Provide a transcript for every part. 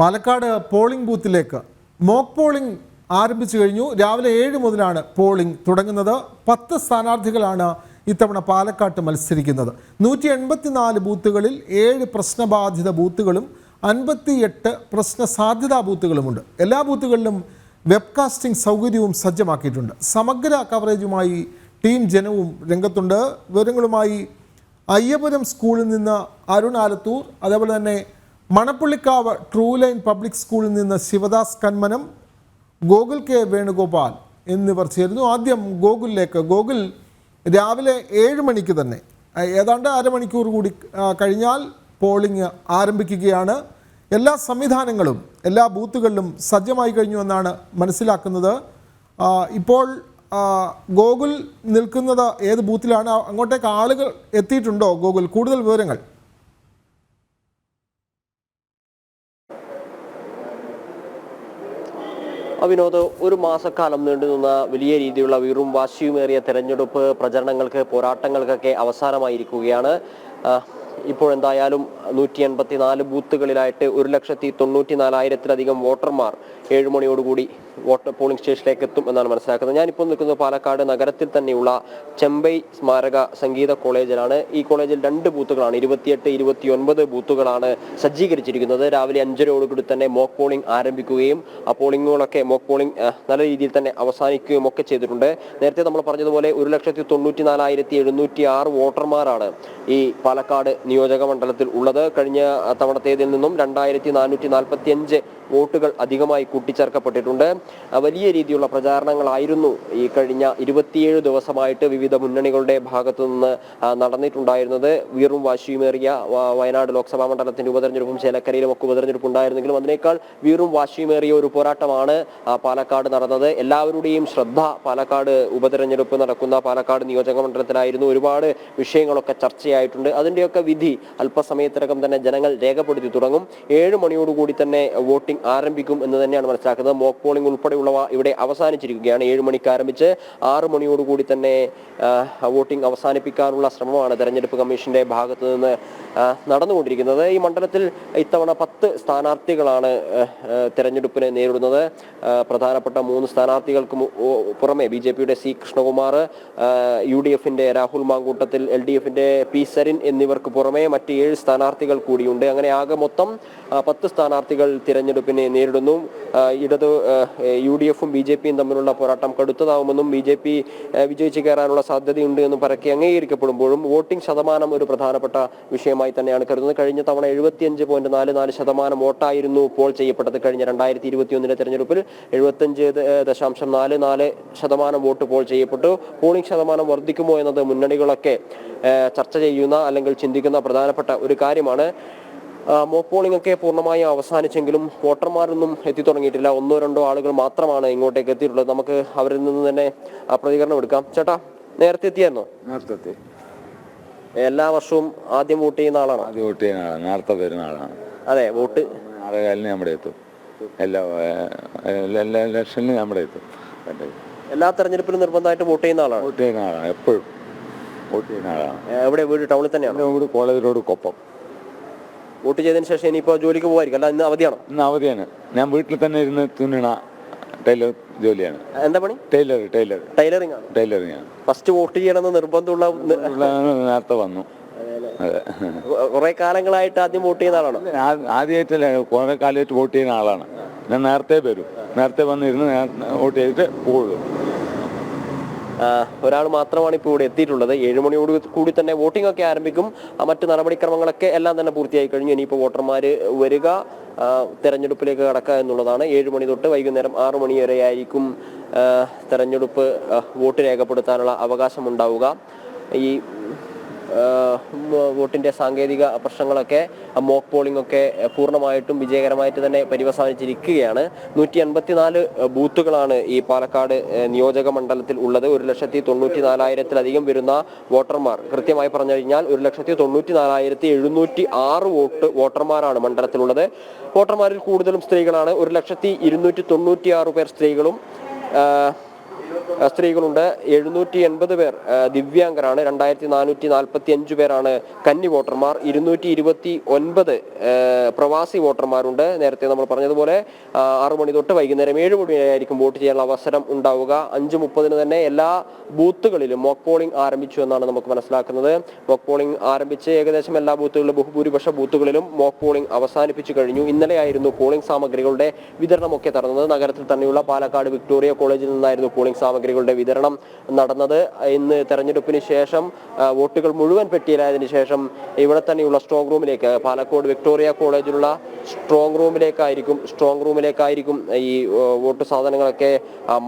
Palakkad polling ബൂത്തിലേക്ക് mock polling ആരംഭിച്ചു കഴിഞ്ഞു. രാവിലെ 7 മുതലാണ് പോളിംഗ് തുടങ്ങുന്നത്. 10 സ്ഥാനാർത്ഥികളാണ് ഇത്തവണ പാലക്കാട്ട് മത്സരിക്കുന്നത്. 184 ബൂത്തുകളിൽ 7 പ്രശ്നബാധിത ബൂത്തുകളും 58 പ്രശ്ന സാധ്യതാ ബൂത്തുകളുമുണ്ട്. എല്ലാ ബൂത്തുകളിലും വെബ്കാസ്റ്റിംഗ് സൗകര്യവും സജ്ജമാക്കിയിട്ടുണ്ട്. സമഗ്ര കവറേജുമായി ടീം ജനവും രംഗത്തുണ്ട്. വിവരങ്ങളുമായി അയ്യപുരം സ്കൂളിൽ നിന്ന് അരുൺ ആലത്തൂർ, അതേപോലെ തന്നെ മണപ്പുള്ളിക്കാവ് ട്രൂ ലൈൻ പബ്ലിക് സ്കൂളിൽ നിന്ന് ശിവദാസ് കന്മനം, ഗോകുൽ കെ വേണുഗോപാൽ എന്നിവർ ചേരുന്നു. ആദ്യം ഗോകുലിലേക്ക്. ഗോകുൽ, രാവിലെ 7 മണിക്ക് തന്നെ ഏതാണ്ട് അരമണിക്കൂർ കൂടി കഴിഞ്ഞാൽ പോളിംഗ് ആരംഭിക്കുകയാണ്. എല്ലാ സംവിധാനങ്ങളും എല്ലാ ബൂത്തുകളിലും സജ്ജമായി കഴിഞ്ഞു എന്നാണ് മനസ്സിലാക്കുന്നത്. ഇപ്പോൾ ഗോകുൽ നിൽക്കുന്നത് ഏത് ബൂത്തിലാണ്? അങ്ങോട്ടേക്ക് ആളുകൾ എത്തിയിട്ടുണ്ടോ ഗോകുൽ? കൂടുതൽ വിവരങ്ങൾ. വിനോദ്, ഒരു മാസക്കാലം നീണ്ടുനിന്ന വലിയ രീതിയിലുള്ള വീറും വാശിയുമേറിയ തെരഞ്ഞെടുപ്പ് പ്രചരണങ്ങൾക്ക്, പോരാട്ടങ്ങൾക്കൊക്കെ അവസാനമായിരിക്കുകയാണ്. ഇപ്പോഴെന്തായാലും 184 ബൂത്തുകളിലായിട്ട് 1,94,000-ലധികം വോട്ടർമാർ 7 മണിയോടുകൂടി പോളിംഗ് സ്റ്റേഷനിലേക്ക് എത്തും എന്നാണ് മനസ്സിലാക്കുന്നത്. ഞാനിപ്പോൾ നിൽക്കുന്നത് പാലക്കാട് നഗരത്തിൽ തന്നെയുള്ള ചെമ്പൈ സ്മാരക സംഗീത കോളേജിലാണ്. ഈ കോളേജിൽ 2 ബൂത്തുകളാണ്, 28, 29 ബൂത്തുകളാണ് സജ്ജീകരിച്ചിരിക്കുന്നത്. രാവിലെ 5:30 തന്നെ മോക്ക് പോളിംഗ് ആരംഭിക്കുകയും ആ പോളിംഗുകളൊക്കെ മോക്ക് പോളിംഗ് നല്ല രീതിയിൽ തന്നെ അവസാനിക്കുകയും ഒക്കെ ചെയ്തിട്ടുണ്ട്. നേരത്തെ നമ്മൾ പറഞ്ഞതുപോലെ 1,94,706 വോട്ടർമാരാണ് ഈ പാലക്കാട് നിയോജക മണ്ഡലത്തിൽ ഉള്ളത്. കഴിഞ്ഞ തവണത്തേതിൽ നിന്നും 2,445 വോട്ടുകൾ അധികമായി കൂട്ടിച്ചേർക്കപ്പെട്ടിട്ടുണ്ട്. വലിയ രീതിയിലുള്ള പ്രചാരണങ്ങളായിരുന്നു ഈ കഴിഞ്ഞ 27 ദിവസമായിട്ട് വിവിധ മുന്നണികളുടെ ഭാഗത്തു നിന്ന് നടന്നിട്ടുണ്ടായിരുന്നത്. വീറും വാശിയുമേറിയ വയനാട് ലോക്സഭാ മണ്ഡലത്തിന്റെ ഉപതെരഞ്ഞെടുപ്പും ചേലക്കരയിലും ഒക്കെ ഉപതെരഞ്ഞെടുപ്പ് ഉണ്ടായിരുന്നെങ്കിലും അതിനേക്കാൾ വീറും വാശിയുമേറിയ ഒരു പോരാട്ടമാണ് പാലക്കാട് നടന്നത്. എല്ലാവരുടെയും ശ്രദ്ധ പാലക്കാട് ഉപതെരഞ്ഞെടുപ്പ് നടക്കുന്ന പാലക്കാട് നിയോജക മണ്ഡലത്തിലായിരുന്നു. ഒരുപാട് വിഷയങ്ങളൊക്കെ ചർച്ചയായിട്ടുണ്ട്. അതിൻ്റെയൊക്കെ വിധി അല്പസമയത്തിനകം തന്നെ ജനങ്ങൾ രേഖപ്പെടുത്തി തുടങ്ങും. 7 മണിയോടുകൂടി തന്നെ വോട്ടിംഗ് ആരംഭിക്കും എന്ന് തന്നെയാണ് മനസ്സിലാക്കുന്നത്. മോക്ക് പോളിംഗ് ഉൾപ്പെടെയുള്ളവ ഇവിടെ അവസാനിച്ചിരിക്കുകയാണ്. 7 മണിക്ക് ആരംഭിച്ച് 6 മണിയോടുകൂടി തന്നെ വോട്ടിംഗ് അവസാനിപ്പിക്കാനുള്ള ശ്രമമാണ് തെരഞ്ഞെടുപ്പ് കമ്മീഷന്റെ ഭാഗത്തു നിന്ന് നടന്നുകൊണ്ടിരിക്കുന്നത്. ഈ മണ്ഡലത്തിൽ ഇത്തവണ 10 സ്ഥാനാർത്ഥികളാണ് തെരഞ്ഞെടുപ്പിനെ നേരിടുന്നത്. പ്രധാനപ്പെട്ട 3 സ്ഥാനാർത്ഥികൾക്ക് പുറമെ BJPയുടെ C കൃഷ്ണകുമാർ, UDFന്റെ രാഹുൽ മാങ്കൂട്ടത്തിൽ, LDFന്റെ P സരിൻ എന്നിവർക്ക് പുറമെ മറ്റ് 7 സ്ഥാനാർത്ഥികൾ കൂടിയുണ്ട്. അങ്ങനെ ആകെ മൊത്തം 10 സ്ഥാനാർത്ഥികൾ തിരഞ്ഞെടുപ്പിനെ നേരിടുന്നു. UDFും BJPയും തമ്മിലുള്ള പോരാട്ടം കടുത്തതാവുമെന്നും BJP വിജയിച്ച് കയറാനുള്ള സാധ്യതയുണ്ട് എന്നും പരക്കെ അംഗീകരിക്കപ്പെടുമ്പോഴും വോട്ടിംഗ് ശതമാനം ഒരു പ്രധാനപ്പെട്ട വിഷയമായി തന്നെയാണ് കരുതുന്നത്. കഴിഞ്ഞ തവണ 75.44% വോട്ടായിരുന്നു പോൾ ചെയ്യപ്പെട്ടത്. കഴിഞ്ഞ 2021 തെരഞ്ഞെടുപ്പിൽ 75.44% വോട്ട് പോൾ ചെയ്യപ്പെട്ടു. പോളിംഗ് ശതമാനം വർദ്ധിക്കുമോ എന്നത് മുന്നണികളൊക്കെ ചർച്ച ചെയ്യുന്ന അല്ലെങ്കിൽ ചിന്തിക്കുന്ന പ്രധാനപ്പെട്ട ഒരു കാര്യമാണ്. മോക്ക് പോളിംഗ് ഒക്കെ പൂർണ്ണമായും അവസാനിച്ചെങ്കിലും വോട്ടർമാരൊന്നും എത്തിത്തുടങ്ങിയിട്ടില്ല. 1-2 ആളുകൾ മാത്രമാണ് ഇങ്ങോട്ടേക്ക് എത്തിയിട്ടുള്ളത്. നമുക്ക് അവരിൽ നിന്ന് തന്നെ പ്രതികരണം എടുക്കാം. ചേട്ടാ, നേരത്തെ എത്തിയായിരുന്നോ? നേരത്തെ എത്തി. എല്ലാ വർഷവും ആദ്യം വോട്ട് ചെയ്യുന്ന ആളാണോ? ആദ്യം വോട്ട് ചെയ്യുന്ന ആളാണ്, നേരത്തെ വരുന്ന ആളാണ്. അതെ, വോട്ട് 6:15 നമ്മുടെ എത്തും. എല്ലാ ഇലക്ഷനിലും നമ്മുടെ എത്തും. എല്ലാ തെരഞ്ഞെടുപ്പിലും നിർബന്ധമായിട്ട് വോട്ട് ചെയ്യുന്ന ആളാണ്. വോട്ട് ചെയ്യുന്ന ആളാണ്, എപ്പോഴും വോട്ട് ചെയ്യുന്ന ആളാണ്. എവിടെ വീട്? ടൗണിൽ തന്നെയാണ്. വീട് കോളേജ് റോഡ് കൊപ്പം. വോട്ട് ചെയ്തതിന് ശേഷം ഇനിയിപ്പോൾ ജോലിക്ക് പോകായിരിക്കും. അല്ല, ഇന്ന് അവധിയാണോ? ഇന്ന് അവധിയാണ്. ഞാൻ വീട്ടിൽ തന്നെ ഇരുന്ന് തുന്നണ ടൈലർ ജോലിയാണ്. എന്താ പണി? ടൈലറിംഗ് ആണ്. ഫസ്റ്റ് വോട്ട് ചെയ്യണമെന്ന് നിർബന്ധമുള്ള നേരത്തെ വന്നു. കുറെ കാലങ്ങളായിട്ട് ആദ്യം വോട്ട് ചെയ്യുന്ന ആളാണോ? ആദ്യമായിട്ടല്ല, കുറെ കാലമായിട്ട് വോട്ട് ചെയ്യുന്ന ആളാണ്. ഞാൻ നേരത്തെ വരും, നേരത്തെ വന്നിരുന്ന് വോട്ട് ചെയ്തിട്ട് പോകുള്ളൂ. ഒരാൾ മാത്രമാണ് ഇപ്പോൾ ഇവിടെ എത്തിയിട്ടുള്ളത്. 7 മണിയോട് കൂടി തന്നെ വോട്ടിംഗ് ഒക്കെ ആരംഭിക്കും. മറ്റ് നടപടിക്രമങ്ങളൊക്കെ എല്ലാം തന്നെ പൂർത്തിയായി കഴിഞ്ഞു. ഇനിയിപ്പോൾ വോട്ടർമാർ വരിക, തെരഞ്ഞെടുപ്പിലേക്ക് കടക്കുക എന്നുള്ളതാണ്. 7 മണി തൊട്ട് വൈകുന്നേരം 6 മണി വരെ ആയിരിക്കും തെരഞ്ഞെടുപ്പ് വോട്ട് രേഖപ്പെടുത്താനുള്ള അവകാശം ഉണ്ടാവുക. ഈ വോട്ടിന്റെ സാങ്കേതിക പ്രശ്നങ്ങളൊക്കെ, മോക്ക് പോളിംഗ് ഒക്കെ പൂർണ്ണമായിട്ടും വിജയകരമായിട്ട് തന്നെ പര്യവസാനിച്ചിരിക്കുകയാണ്. 184 ബൂത്തുകളാണ് ഈ പാലക്കാട് നിയോജക മണ്ഡലത്തിൽ ഉള്ളത്. 1,94,000-ലധികം വരുന്ന വോട്ടർമാർ, കൃത്യമായി പറഞ്ഞു കഴിഞ്ഞാൽ 1,94,706 വോട്ടർമാരാണ് മണ്ഡലത്തിലുള്ളത്. വോട്ടർമാരിൽ കൂടുതലും സ്ത്രീകളാണ്. 1,296 പേർ സ്ത്രീകളും സ്ത്രീകളുണ്ട്. 780 പേർ ദിവ്യാംഗരാണ്. 2445 പേരാണ് കന്നി വോട്ടർമാർ. 229 പ്രവാസി വോട്ടർമാരുണ്ട്. നേരത്തെ നമ്മൾ പറഞ്ഞതുപോലെ 6 മണി തൊട്ട് വൈകുന്നേരം 7 മണി വരെയായിരിക്കും വോട്ട് ചെയ്യാനുള്ള അവസരം ഉണ്ടാവുക. 5:30 തന്നെ എല്ലാ ബൂത്തുകളിലും മോക്ക് പോളിംഗ് ആരംഭിച്ചു എന്നാണ് നമുക്ക് മനസ്സിലാക്കുന്നത്. മോക്ക് പോളിംഗ് ആരംഭിച്ച് ഏകദേശം എല്ലാ ബൂത്തുകളിലും ബഹുഭൂരിപക്ഷ ബൂത്തുകളിലും മോക്ക് പോളിംഗ് അവസാനിപ്പിച്ചു കഴിഞ്ഞു. ഇന്നലെയായിരുന്നു പോളിംഗ് സാമഗ്രികളുടെ വിതരണമൊക്കെ നടന്നത്. നഗരത്തിൽ തന്നെയുള്ള പാലക്കാട് വിക്ടോറിയ കോളേജിൽ നിന്നായിരുന്നു പോളിംഗ് സാമഗ്രികളുടെ വിതരണം നടന്നത്. ഇന്ന് തെരഞ്ഞെടുപ്പിന് ശേഷം വോട്ടുകൾ മുഴുവൻ പെട്ടിയിലായതിനു ശേഷം ഇവിടെ തന്നെയുള്ള സ്ട്രോങ് റൂമിലേക്ക്, പാലക്കാട് വിക്ടോറിയ കോളേജിലുള്ള സ്ട്രോങ് റൂമിലേക്കായിരിക്കും ഈ വോട്ട് സാധനങ്ങളൊക്കെ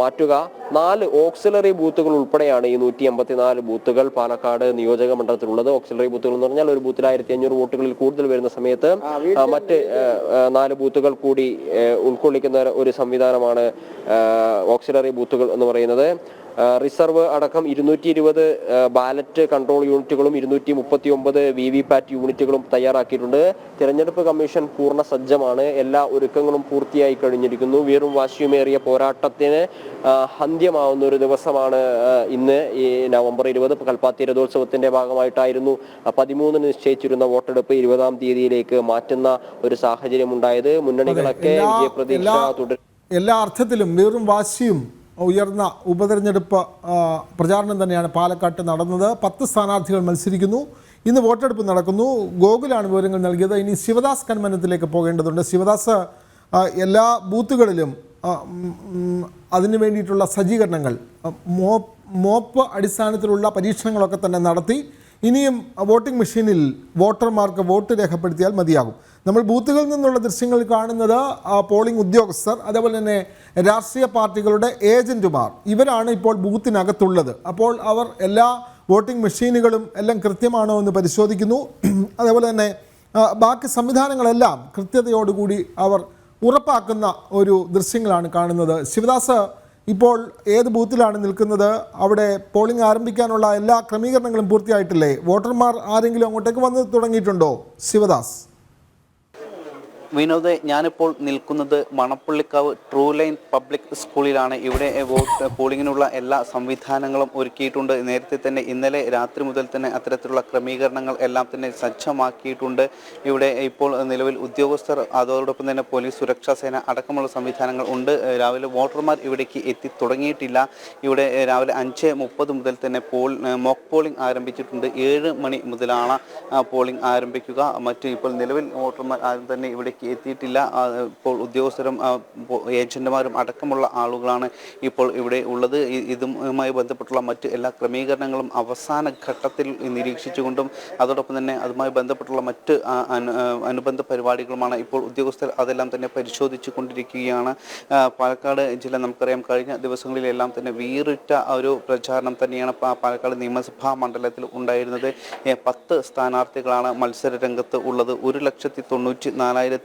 മാറ്റുക. 4 ഓക്സിലറി ബൂത്തുകൾ ഉൾപ്പെടെയാണ് ഈ 184 ബൂത്തുകൾ പാലക്കാട് നിയോജക മണ്ഡലത്തിലുള്ളത്. ഓക്സിലറി ബൂത്തുകൾ എന്ന് പറഞ്ഞാൽ ഒരു ബൂത്തിൽ 1500 വോട്ടുകളിൽ കൂടുതൽ വരുന്ന സമയത്ത് മറ്റ് 4 ബൂത്തുകൾ കൂടി ഉൾക്കൊള്ളിക്കുന്ന ഒരു സംവിധാനമാണ് ഓക്സിലറി ബൂത്തുകൾ എന്ന് പറയുന്നത്. റിസർവ് അടക്കം 220 ബാലറ്റ് കൺട്രോൾ യൂണിറ്റുകളും 239 VVPAT യൂണിറ്റുകളും തയ്യാറാക്കിയിട്ടുണ്ട്. തിരഞ്ഞെടുപ്പ് കമ്മീഷൻ പൂർണ്ണ സജ്ജമാണ്. എല്ലാ ഒരുക്കങ്ങളും പൂർത്തിയായി കഴിഞ്ഞിരിക്കുന്നു. വീറും വാശിയുമേറിയ പോരാട്ടത്തിന് അന്ത്യമാവുന്ന ഒരു ദിവസമാണ് ഇന്ന്. ഈ നവംബർ 20 കൽപ്പാത്തി രഥോത്സവത്തിന്റെ ഭാഗമായിട്ടായിരുന്നു 13 നിശ്ചയിച്ചിരുന്ന വോട്ടെടുപ്പ് 20-ാം തീയതിയിലേക്ക് മാറ്റുന്ന ഒരു സാഹചര്യം ഉണ്ടായത്. മുന്നണികളൊക്കെ വിജയപ്രതീക്ഷ തുടരും. എല്ലാ അർത്ഥത്തിലും വീറും വാശിയും ഉയർന്ന ഉപതെരഞ്ഞെടുപ്പ് പ്രചാരണം തന്നെയാണ് പാലക്കാട്ട് നടന്നത്. 10 സ്ഥാനാർത്ഥികൾ മത്സരിക്കുന്നു. ഇന്ന് വോട്ടെടുപ്പ് നടക്കുന്നു. ഗോകുലാണ് വിവരങ്ങൾ നൽകിയത്. ഇനി ശിവദാസ് കന്മനത്തിലേക്ക് പോകേണ്ടതുണ്ട്. ശിവദാസ്, എല്ലാ ബൂത്തുകളിലും അതിനു വേണ്ടിയിട്ടുള്ള സജ്ജീകരണങ്ങൾ, മോപ്പ് അടിസ്ഥാനത്തിലുള്ള പരീക്ഷണങ്ങളൊക്കെ തന്നെ നടത്തി. ഇനിയും വോട്ടിംഗ് മെഷീനിൽ വോട്ടർമാർക്ക് വോട്ട് രേഖപ്പെടുത്തിയാൽ മതിയാകും. നമ്മൾ ബൂത്തുകളിൽ നിന്നുള്ള ദൃശ്യങ്ങൾ കാണുന്നത് പോളിംഗ് ഉദ്യോഗസ്ഥർ, അതേപോലെ തന്നെ രാഷ്ട്രീയ പാർട്ടികളുടെ ഏജന്റുമാർ, ഇവരാണ് ഇപ്പോൾ ബൂത്തിനകത്തുള്ളത്. അപ്പോൾ അവർ എല്ലാ വോട്ടിംഗ് മെഷീനുകളും എല്ലാം കൃത്യമാണോ എന്ന് പരിശോധിക്കുന്നു. അതേപോലെ തന്നെ ബാക്കി സംവിധാനങ്ങളെല്ലാം കൃത്യതയോടുകൂടി അവർ ഉറപ്പാക്കുന്ന ഒരു ദൃശ്യങ്ങളാണ് കാണുന്നത്. ശിവദാസ്, ഇപ്പോൾ ഏത് ബൂത്തിലാണ് നിൽക്കുന്നത്? അവിടെ പോളിംഗ് ആരംഭിക്കാനുള്ള എല്ലാ ക്രമീകരണങ്ങളും പൂർത്തിയായിട്ടില്ലേ? വോട്ടർമാർ ആരെങ്കിലും അങ്ങോട്ടേക്ക് വന്ന് തുടങ്ങിയിട്ടുണ്ടോ ശിവദാസ്? വിനോദ്, ഞാനിപ്പോൾ നിൽക്കുന്നത് മണപ്പുള്ളിക്കാവ് ട്രൂ ലൈൻ പബ്ലിക് സ്കൂളിലാണ്. ഇവിടെ പോളിങ്ങിനുള്ള എല്ലാ സംവിധാനങ്ങളും ഒരുക്കിയിട്ടുണ്ട്. നേരത്തെ തന്നെ ഇന്നലെ രാത്രി മുതൽ തന്നെ അത്തരത്തിലുള്ള ക്രമീകരണങ്ങൾ എല്ലാം തന്നെ സജ്ജമാക്കിയിട്ടുണ്ട്. ഇവിടെ ഇപ്പോൾ നിലവിൽ ഉദ്യോഗസ്ഥർ, അതോടൊപ്പം തന്നെ പോലീസ്, സുരക്ഷാ സേന അടക്കമുള്ള സംവിധാനങ്ങൾ ഉണ്ട്. രാവിലെ വോട്ടർമാർ ഇവിടേക്ക് എത്തി തുടങ്ങിയിട്ടില്ല. ഇവിടെ രാവിലെ 5:30 മുതൽ തന്നെ മോക്ക് പോളിംഗ് ആരംഭിച്ചിട്ടുണ്ട്. 7 മണി മുതലാണ് പോളിംഗ് ആരംഭിക്കുക. ഇപ്പോൾ നിലവിൽ വോട്ടർമാർ ആരും തന്നെ ഇവിടേക്ക് എത്തിയിട്ടില്ല. ഇപ്പോൾ ഉദ്യോഗസ്ഥരും ഏജന്റുമാരും അടക്കമുള്ള ആളുകളാണ് ഇപ്പോൾ ഇവിടെ ഉള്ളത്. ഇതുമായി ബന്ധപ്പെട്ടുള്ള മറ്റ് എല്ലാ ക്രമീകരണങ്ങളും അവസാന ഘട്ടത്തിൽ നിരീക്ഷിച്ചുകൊണ്ടും അതോടൊപ്പം തന്നെ അതുമായി ബന്ധപ്പെട്ടുള്ള മറ്റ് അനുബന്ധ പരിപാടികളുമാണ് ഇപ്പോൾ ഉദ്യോഗസ്ഥർ അതെല്ലാം തന്നെ പരിശോധിച്ചു കൊണ്ടിരിക്കുകയാണ്. പാലക്കാട് ജില്ല നമുക്കറിയാം, കഴിഞ്ഞ ദിവസങ്ങളിലെല്ലാം തന്നെ വീറിട്ട ഒരു പ്രചാരണം തന്നെയാണ് പാലക്കാട് നിയമസഭാ മണ്ഡലത്തിൽ ഉണ്ടായിരുന്നത്. 10 സ്ഥാനാർത്ഥികളാണ് മത്സര രംഗത്ത് ഉള്ളത്.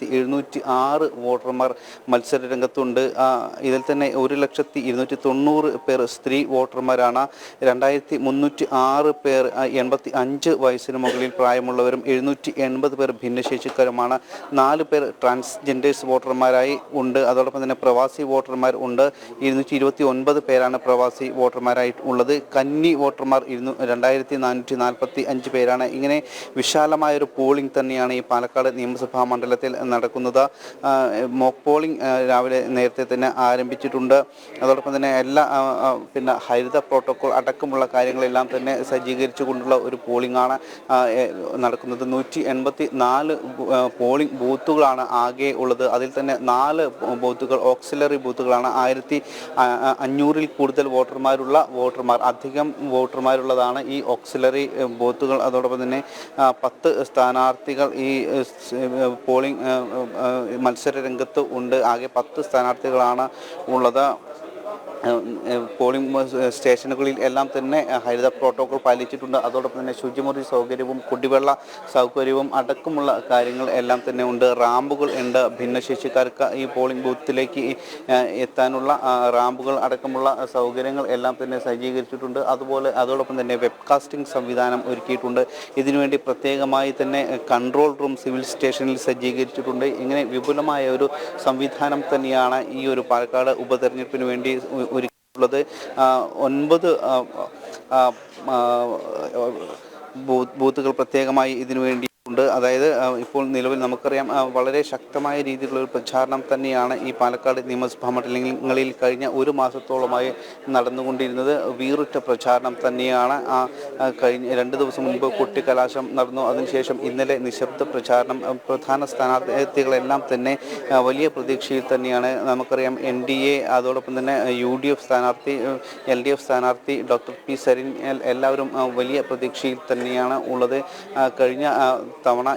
1,94,706 വോട്ടർമാർ മത്സര രംഗത്തുണ്ട്. ഇതിൽ തന്നെ 1,290,000 പേർ സ്ത്രീ വോട്ടർമാരാണ്. 2,306 പേർ 85 വയസ്സിന് മുകളിൽ പ്രായമുള്ളവരും 780 പേർ ഭിന്നശേഷിക്കാരുമാണ്. 4 പേർ ട്രാൻസ്ജെൻഡേഴ്സ് വോട്ടർമാരായി ഉണ്ട്. അതോടൊപ്പം തന്നെ പ്രവാസി വോട്ടർമാർ ഉണ്ട്. 229 പേരാണ് പ്രവാസി വോട്ടർമാരായി ഉള്ളത്. കന്നി വോട്ടർമാർ 2,445 പേരാണ്. ഇങ്ങനെ വിശാലമായൊരു പോളിംഗ് തന്നെയാണ് ഈ പാലക്കാട് നിയമസഭാ മണ്ഡലത്തിൽ നടക്കുന്നത്. മോക്ക് പോളിംഗ് രാവിലെ നേരത്തെ തന്നെ ആരംഭിച്ചിട്ടുണ്ട്. അതോടൊപ്പം തന്നെ എല്ലാ ഹരിത പ്രോട്ടോകോൾ അടക്കമുള്ള കാര്യങ്ങളെല്ലാം തന്നെ സജ്ജീകരിച്ചു കൊണ്ടുള്ള ഒരു പോളിംഗ് ആണ് നടക്കുന്നത്. 184 പോളിംഗ് ബൂത്തുകളാണ് ആകെ ഉള്ളത്. അതിൽ തന്നെ 4 ബൂത്തുകൾ ഓക്സിലറി ബൂത്തുകളാണ്. 1500-ൽ കൂടുതൽ അധികം വോട്ടർമാരുള്ളതാണ് ഈ ഓക്സിലറി ബൂത്തുകൾ. അതോടൊപ്പം തന്നെ 10 സ്ഥാനാർത്ഥികൾ ഈ പോളിംഗ് മത്സര രംഗത്ത് ഉണ്ട്. ആകെ 10 സ്ഥാനാർത്ഥികളാണ് ഉള്ളത്. പോളിംഗ് സ്റ്റേഷനുകളിൽ എല്ലാം തന്നെ ഹരിത പ്രോട്ടോകോൾ പാലിച്ചിട്ടുണ്ട്. അതോടൊപ്പം തന്നെ ശുചിമുറി സൗകര്യവും കുടിവെള്ള സൗകര്യവും അടക്കമുള്ള കാര്യങ്ങൾ എല്ലാം തന്നെ ഉണ്ട്. റാമ്പുകൾ ഉണ്ട്. ഭിന്നശേഷിക്കാർക്ക് ഈ പോളിംഗ് ബൂത്തിലേക്ക് എത്താനുള്ള റാമ്പുകൾ അടക്കമുള്ള സൗകര്യങ്ങൾ എല്ലാം തന്നെ സജ്ജീകരിച്ചിട്ടുണ്ട്. അതോടൊപ്പം തന്നെ വെബ്കാസ്റ്റിംഗ് സംവിധാനം ഒരുക്കിയിട്ടുണ്ട്. ഇതിനുവേണ്ടി പ്രത്യേകമായി തന്നെ കൺട്രോൾ റൂം സിവിൽ സ്റ്റേഷനിൽ സജ്ജീകരിച്ചിട്ടുണ്ട്. ഇങ്ങനെ വിപുലമായ ഒരു സംവിധാനം തന്നെയാണ് ഈ ഒരു പാലക്കാട് ഉപതെരഞ്ഞെടുപ്പിന് വേണ്ടി ഉള്ളത് 9 ബൂത്തുകൾ പ്രത്യേകമായി ഇതിനു വേണ്ടി ഉണ്ട്. അതായത് ഇപ്പോൾ നിലവിൽ നമുക്കറിയാം വളരെ ശക്തമായ രീതിയിലുള്ള ഒരു പ്രചാരണം തന്നെയാണ് ഈ പാലക്കാട് നിയമസഭാ മണ്ഡലങ്ങളിൽ കഴിഞ്ഞ ഒരു മാസത്തോളമായി നടന്നുകൊണ്ടിരുന്നത്. വീറുറ്റ പ്രചാരണം തന്നെയാണ്. കഴിഞ്ഞ 2 ദിവസം മുൻപ് കൊട്ടിക്കലാശം നടന്നു. അതിനുശേഷം ഇന്നലെ നിശബ്ദ പ്രചാരണം. പ്രധാന സ്ഥാനാർത്ഥികളെല്ലാം തന്നെ വലിയ പ്രതീക്ഷയിൽ തന്നെയാണ്. നമുക്കറിയാം NDA, അതോടൊപ്പം തന്നെ UDF സ്ഥാനാർത്ഥി, LDF സ്ഥാനാർത്ഥി ഡോക്ടർ പി സരിൻ എല്ലാവരും വലിയ പ്രതീക്ഷയിൽ തന്നെയാണ് ഉള്ളത്. കഴിഞ്ഞ തവണ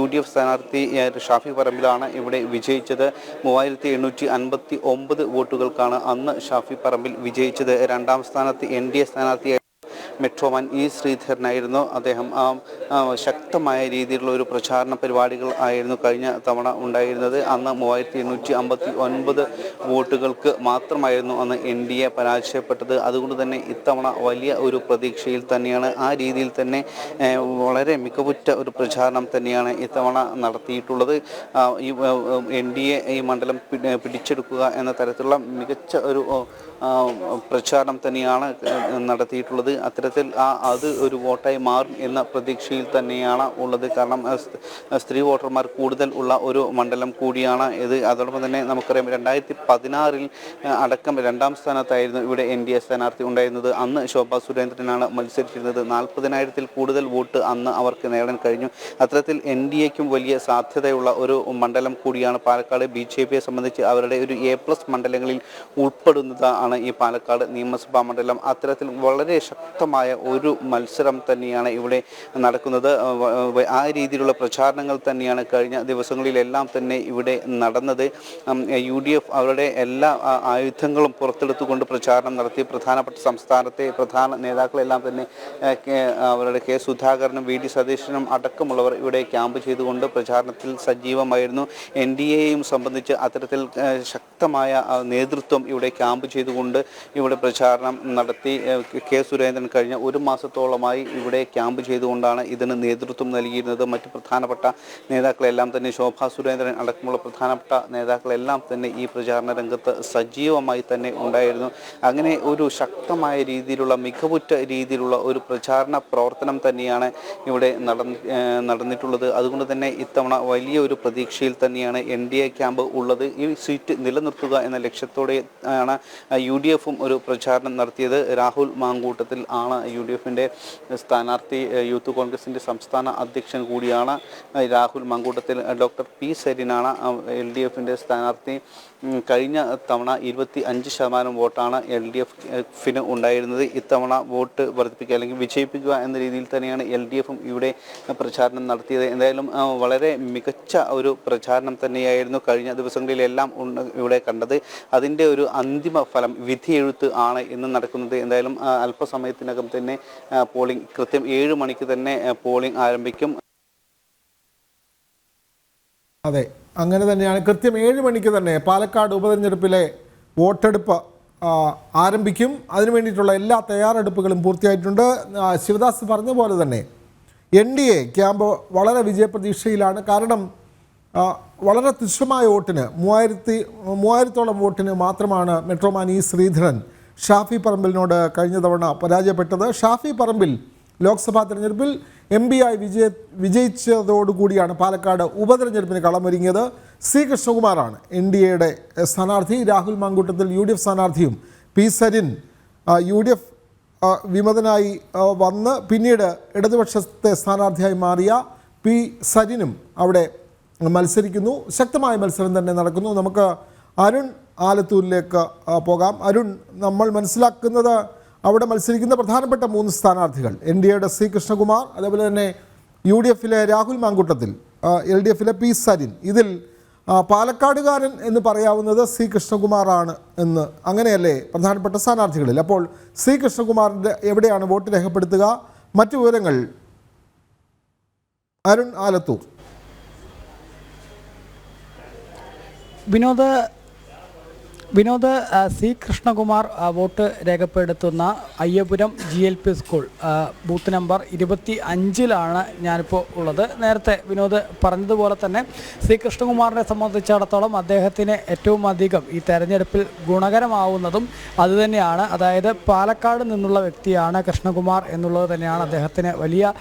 UDF സ്ഥാനാർത്ഥി ഷാഫി പറമ്പിലാണ് ഇവിടെ വിജയിച്ചത്. 3859 വോട്ടുകൾക്കാണ് അന്ന് ഷാഫി പറമ്പിൽ വിജയിച്ചത്. 2ാം സ്ഥാനത്ത് NDA സ്ഥാനാർത്ഥി മെട്രോമാൻ E ശ്രീധരനായിരുന്നു. അദ്ദേഹം ശക്തമായ രീതിയിലുള്ള ഒരു പ്രചാരണ പരിപാടികൾ ആയിരുന്നു കഴിഞ്ഞ തവണ ഉണ്ടായിരുന്നത്. അന്ന് 3859 വോട്ടുകൾക്ക് മാത്രമായിരുന്നു അന്ന് NDA പരാജയപ്പെട്ടത്. അതുകൊണ്ട് തന്നെ ഇത്തവണ വലിയ ഒരു പ്രതീക്ഷയിൽ തന്നെയാണ്. ആ രീതിയിൽ തന്നെ വളരെ മികവുറ്റ ഒരു പ്രചാരണം തന്നെയാണ് ഇത്തവണ നടത്തിയിട്ടുള്ളത്. ഈ NDA ഈ മണ്ഡലം പിടിച്ചെടുക്കുക എന്ന തരത്തിലുള്ള മികച്ച ഒരു പ്രചാരണം തന്നെയാണ് നടത്തിയിട്ടുള്ളത്. അത്തരത്തിൽ അത് ഒരു വോട്ടായി മാറും എന്ന പ്രതീക്ഷയിൽ തന്നെയാണ് ഉള്ളത്. കാരണം സ്ത്രീ വോട്ടർമാർ കൂടുതൽ ഉള്ള ഒരു മണ്ഡലം കൂടിയാണ് ഇത്. അതോടൊപ്പം തന്നെ നമുക്കറിയാം 2016 അടക്കം 2ാം സ്ഥാനത്തായിരുന്നു ഇവിടെ NDA സ്ഥാനാർത്ഥി ഉണ്ടായിരുന്നത്. അന്ന് ശോഭാ സുരേന്ദ്രനാണ് മത്സരിച്ചിരുന്നത്. 40,000-ൽ കൂടുതൽ വോട്ട് അന്ന് അവർക്ക് നേടാൻ കഴിഞ്ഞു. അത്തരത്തിൽ NDAക്കും വലിയ സാധ്യതയുള്ള ഒരു മണ്ഡലം കൂടിയാണ് പാലക്കാട്. BJPയെ സംബന്ധിച്ച് അവരുടെ ഒരു A+ മണ്ഡലങ്ങളിൽ ഉൾപ്പെടുന്നതാണ് ഈ പാലക്കാട് നിയമസഭാ മണ്ഡലം. അത്തരത്തിൽ വളരെ ശക്തമായ ഒരു മത്സരം തന്നെയാണ് ഇവിടെ നടക്കുന്നത്. ആ രീതിയിലുള്ള പ്രചാരണങ്ങൾ തന്നെയാണ് കഴിഞ്ഞ ദിവസങ്ങളിലെല്ലാം തന്നെ ഇവിടെ നടന്നത്. UDF അവരുടെ എല്ലാ ആയുധങ്ങളും പുറത്തെടുത്തുകൊണ്ട് പ്രചാരണം നടത്തി. പ്രധാനപ്പെട്ട സംസ്ഥാനത്തെ പ്രധാന നേതാക്കളെല്ലാം തന്നെ അവരുടെ K സുധാകരനും VD സതീശനും അടക്കമുള്ളവർ ഇവിടെ ക്യാമ്പ് ചെയ്തുകൊണ്ട് പ്രചാരണത്തിൽ സജീവമായിരുന്നു. NDAയെയും സംബന്ധിച്ച് അത്തരത്തിൽ ശക്തമായ നേതൃത്വം ഇവിടെ ക്യാമ്പ് ചെയ്തുകൊണ്ട് ഇവിടെ പ്രചാരണം നടത്തി. K സുരേന്ദ്രൻ കഴിഞ്ഞ ഒരു മാസത്തോളമായി ഇവിടെ ക്യാമ്പ് ചെയ്തുകൊണ്ടാണ് ഇതിന് നേതൃത്വം നൽകിയിരുന്നത്. മറ്റ് പ്രധാനപ്പെട്ട നേതാക്കളെല്ലാം തന്നെ ശോഭാ സുരേന്ദ്രൻ അടക്കമുള്ള പ്രധാനപ്പെട്ട നേതാക്കളെല്ലാം തന്നെ ഈ പ്രചാരണ രംഗത്ത് സജീവമായി തന്നെ ഉണ്ടായിരുന്നു. അങ്ങനെ ഒരു ശക്തമായ രീതിയിലുള്ള മികവുറ്റ രീതിയിലുള്ള ഒരു പ്രചാരണ പ്രവർത്തനം തന്നെയാണ് ഇവിടെ നടന്നിട്ടുള്ളത്. അതുകൊണ്ട് തന്നെ ഇത്തവണ വലിയൊരു പ്രതീക്ഷയിൽ തന്നെയാണ് NDA ക്യാമ്പ് ഉള്ളത്. ഈ സീറ്റ് നിലനിർത്തുക എന്ന ലക്ഷ്യത്തോടെ ആണ് UDFും ഒരു പ്രചാരണം നടത്തിയത്. രാഹുൽ മാങ്കൂട്ടത്തിൽ ആണ് UDFിൻ്റെ സ്ഥാനാർത്ഥി. യൂത്ത് കോൺഗ്രസിൻ്റെ സംസ്ഥാന അധ്യക്ഷൻ കൂടിയാണ് രാഹുൽ മാങ്കൂട്ടത്തിൽ. ഡോക്ടർ പി സരിനാണ് LDFിൻ്റെ സ്ഥാനാർത്ഥി. കഴിഞ്ഞ തവണ 25% വോട്ടാണ് LDFിന് ഉണ്ടായിരുന്നത്. ഇത്തവണ വോട്ട് വർദ്ധിപ്പിക്കുക അല്ലെങ്കിൽ വിജയിപ്പിക്കുക എന്ന രീതിയിൽ തന്നെയാണ് LDFും ഇവിടെ പ്രചാരണം നടത്തിയത്. എന്തായാലും വളരെ മികച്ച ഒരു പ്രചാരണം തന്നെയായിരുന്നു കഴിഞ്ഞ ദിവസങ്ങളിലെല്ലാം ഇവിടെ കണ്ടത്. അതിൻ്റെ ഒരു അന്തിമ ഫലം വിധിയെഴുത്ത് ആണ് ഇന്ന് നടക്കുന്നത്. എന്തായാലും അല്പസമയത്തിനകം തന്നെ പോളിംഗ് കൃത്യം 7 മണിക്ക് തന്നെ പോളിംഗ് ആരംഭിക്കും. അതെ, അങ്ങനെ തന്നെയാണ്. കൃത്യം 7 മണിക്ക് തന്നെ പാലക്കാട് ഉപതെരഞ്ഞെടുപ്പിലെ വോട്ടെടുപ്പ് ആരംഭിക്കും. അതിനു വേണ്ടിയിട്ടുള്ള എല്ലാ തയ്യാറെടുപ്പുകളും പൂർത്തിയായിട്ടുണ്ട്. ശിവദാസ് പറഞ്ഞ പോലെ തന്നെ NDA ക്യാമ്പ് വളരെ വിജയപ്രതീക്ഷയിലാണ്. കാരണം വളരെ തുച്ഛമായ വോട്ടിന് 3000-ഓളം വോട്ടിന് മാത്രമാണ് മെട്രോമാൻ E ശ്രീധരൻ ഷാഫി പറമ്പിലിനോട് കഴിഞ്ഞ തവണ പരാജയപ്പെട്ടത്. ഷാഫി പറമ്പിൽ ലോക്സഭാ തെരഞ്ഞെടുപ്പിൽ MP ആയി വിജയിച്ചതോടുകൂടിയാണ് പാലക്കാട് ഉപതെരഞ്ഞെടുപ്പിന് കളമൊരുങ്ങിയത്. C കൃഷ്ണകുമാറാണ് NDAയുടെ സ്ഥാനാർത്ഥി. രാഹുൽ മാങ്കൂട്ടത്തിൽ UDF സ്ഥാനാർത്ഥിയും. P സരിൻ UDF വിമതനായി വന്ന് പിന്നീട് ഇടതുപക്ഷത്തെ സ്ഥാനാർത്ഥിയായി മാറിയ P സരിനും അവിടെ മത്സരിക്കുന്നു. ശക്തമായ മത്സരം തന്നെ നടക്കുന്നു. നമുക്ക് അരുൺ ആലത്തൂരിലേക്ക് പോകാം. അരുൺ, നമ്മൾ മനസ്സിലാക്കുന്നത് അവിടെ മത്സരിക്കുന്ന പ്രധാനപ്പെട്ട 3 സ്ഥാനാർത്ഥികൾ NDAയുടെ C കൃഷ്ണകുമാർ, അതേപോലെ തന്നെ UDFിലെ രാഹുൽ മാങ്കൂട്ടത്തിൽ, LDFിലെ P സരിൻ. ഇതിൽ പാലക്കാടുകാരൻ എന്ന് പറയാവുന്നത് C കൃഷ്ണകുമാറാണ് എന്ന്, അങ്ങനെയല്ലേ പ്രധാനപ്പെട്ട സ്ഥാനാർത്ഥികളിൽ? അപ്പോൾ C കൃഷ്ണകുമാറിൻ്റെ എവിടെയാണ് വോട്ട് രേഖപ്പെടുത്തുക? മറ്റു വിവരങ്ങൾ അരുൺ ആലത്തൂർ. വിനോദ്, വിനോദ്, സി കൃഷ്ണകുമാർ വോട്ട് രേഖപ്പെടുത്തുന്ന Ayyapuram GLP school booth number 25-ലാണ് ഞാനിപ്പോൾ ഉള്ളത്. നേരത്തെ വിനോദ് പറഞ്ഞതുപോലെ തന്നെ സി കൃഷ്ണകുമാറിനെ സംബന്ധിച്ചിടത്തോളം അദ്ദേഹത്തിന് ഏറ്റവും അധികം ഈ തെരഞ്ഞെടുപ്പിൽ ഗുണകരമാവുന്നതും അതുതന്നെയാണ്. അതായത് പാലക്കാട് നിന്നുള്ള വ്യക്തിയാണ് കൃഷ്ണകുമാർ എന്നുള്ളത് തന്നെയാണ് അദ്ദേഹത്തിന് വലിയ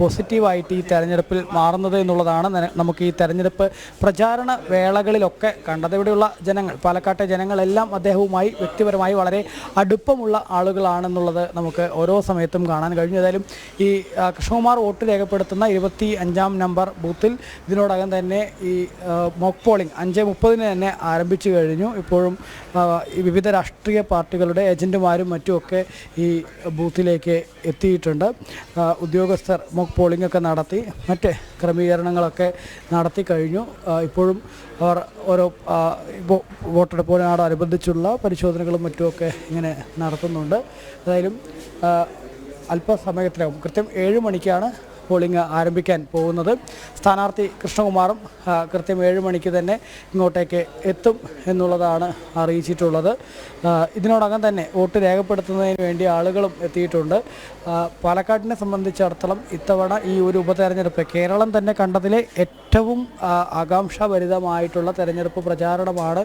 പോസിറ്റീവായിട്ട് ഈ തെരഞ്ഞെടുപ്പിൽ മാറുന്നത് എന്നുള്ളതാണ് നമുക്ക് ഈ തെരഞ്ഞെടുപ്പ് പ്രചാരണ വേളകളിലൊക്കെ കണ്ടത്. ഇവിടെയുള്ള ജനങ്ങൾ, പാലക്കാട്ടെ ജനങ്ങളെല്ലാം അദ്ദേഹവുമായി വ്യക്തിപരമായി വളരെ അടുപ്പമുള്ള ആളുകളാണെന്നുള്ളത് നമുക്ക് ഓരോ സമയത്തും കാണാൻ കഴിഞ്ഞു. ഏതായാലും ഈ കൃഷ്ണകുമാർ വോട്ട് രേഖപ്പെടുത്തുന്ന 25-ാം നമ്പർ ബൂത്തിൽ ഇതിനോടകം തന്നെ ഈ മോക്ക് പോളിംഗ് 5:30 തന്നെ ആരംഭിച്ചു കഴിഞ്ഞു. ഇപ്പോഴും വിവിധ രാഷ്ട്രീയ പാർട്ടികളുടെ ഏജന്റുമാരും മറ്റുമൊക്കെ ഈ ബൂത്തിലേക്ക് എത്തിയിട്ടുണ്ട്. ഉദ്യോഗസ്ഥർ മോക്ക് പോളിംഗ് ഒക്കെ നടത്തി മറ്റ് ക്രമീകരണങ്ങളൊക്കെ നടത്തി കഴിഞ്ഞു. ഇപ്പോഴും അവർ ഓരോ വോട്ടെടുപ്പിനോടനുബന്ധിച്ചുള്ള പരിശോധനകളും മറ്റുമൊക്കെ ഇങ്ങനെ നടത്തുന്നുണ്ട്. ഏതായാലും അല്പസമയത്തിനകം കൃത്യം 7 മണിക്കാണ് പോളിംഗ് ആരംഭിക്കാൻ പോകുന്നത്. സ്ഥാനാർത്ഥി കൃഷ്ണകുമാറും കൃത്യം 7 മണിക്ക് തന്നെ ഇങ്ങോട്ടേക്ക് എത്തും എന്നുള്ളതാണ് അറിയിച്ചിട്ടുള്ളത്. ഇതിനോടകം തന്നെ വോട്ട് രേഖപ്പെടുത്തുന്നതിന് വേണ്ടി ആളുകളും എത്തിയിട്ടുണ്ട്. പാലക്കാടിനെ സംബന്ധിച്ചിടത്തോളം ഇത്തവണ ഈ ഒരു ഉപതെരഞ്ഞെടുപ്പ് കേരളം തന്നെ കണ്ടതിലെ ഏറ്റവും ആകാംക്ഷാഭരിതമായിട്ടുള്ള തെരഞ്ഞെടുപ്പ് പ്രചാരണമാണ്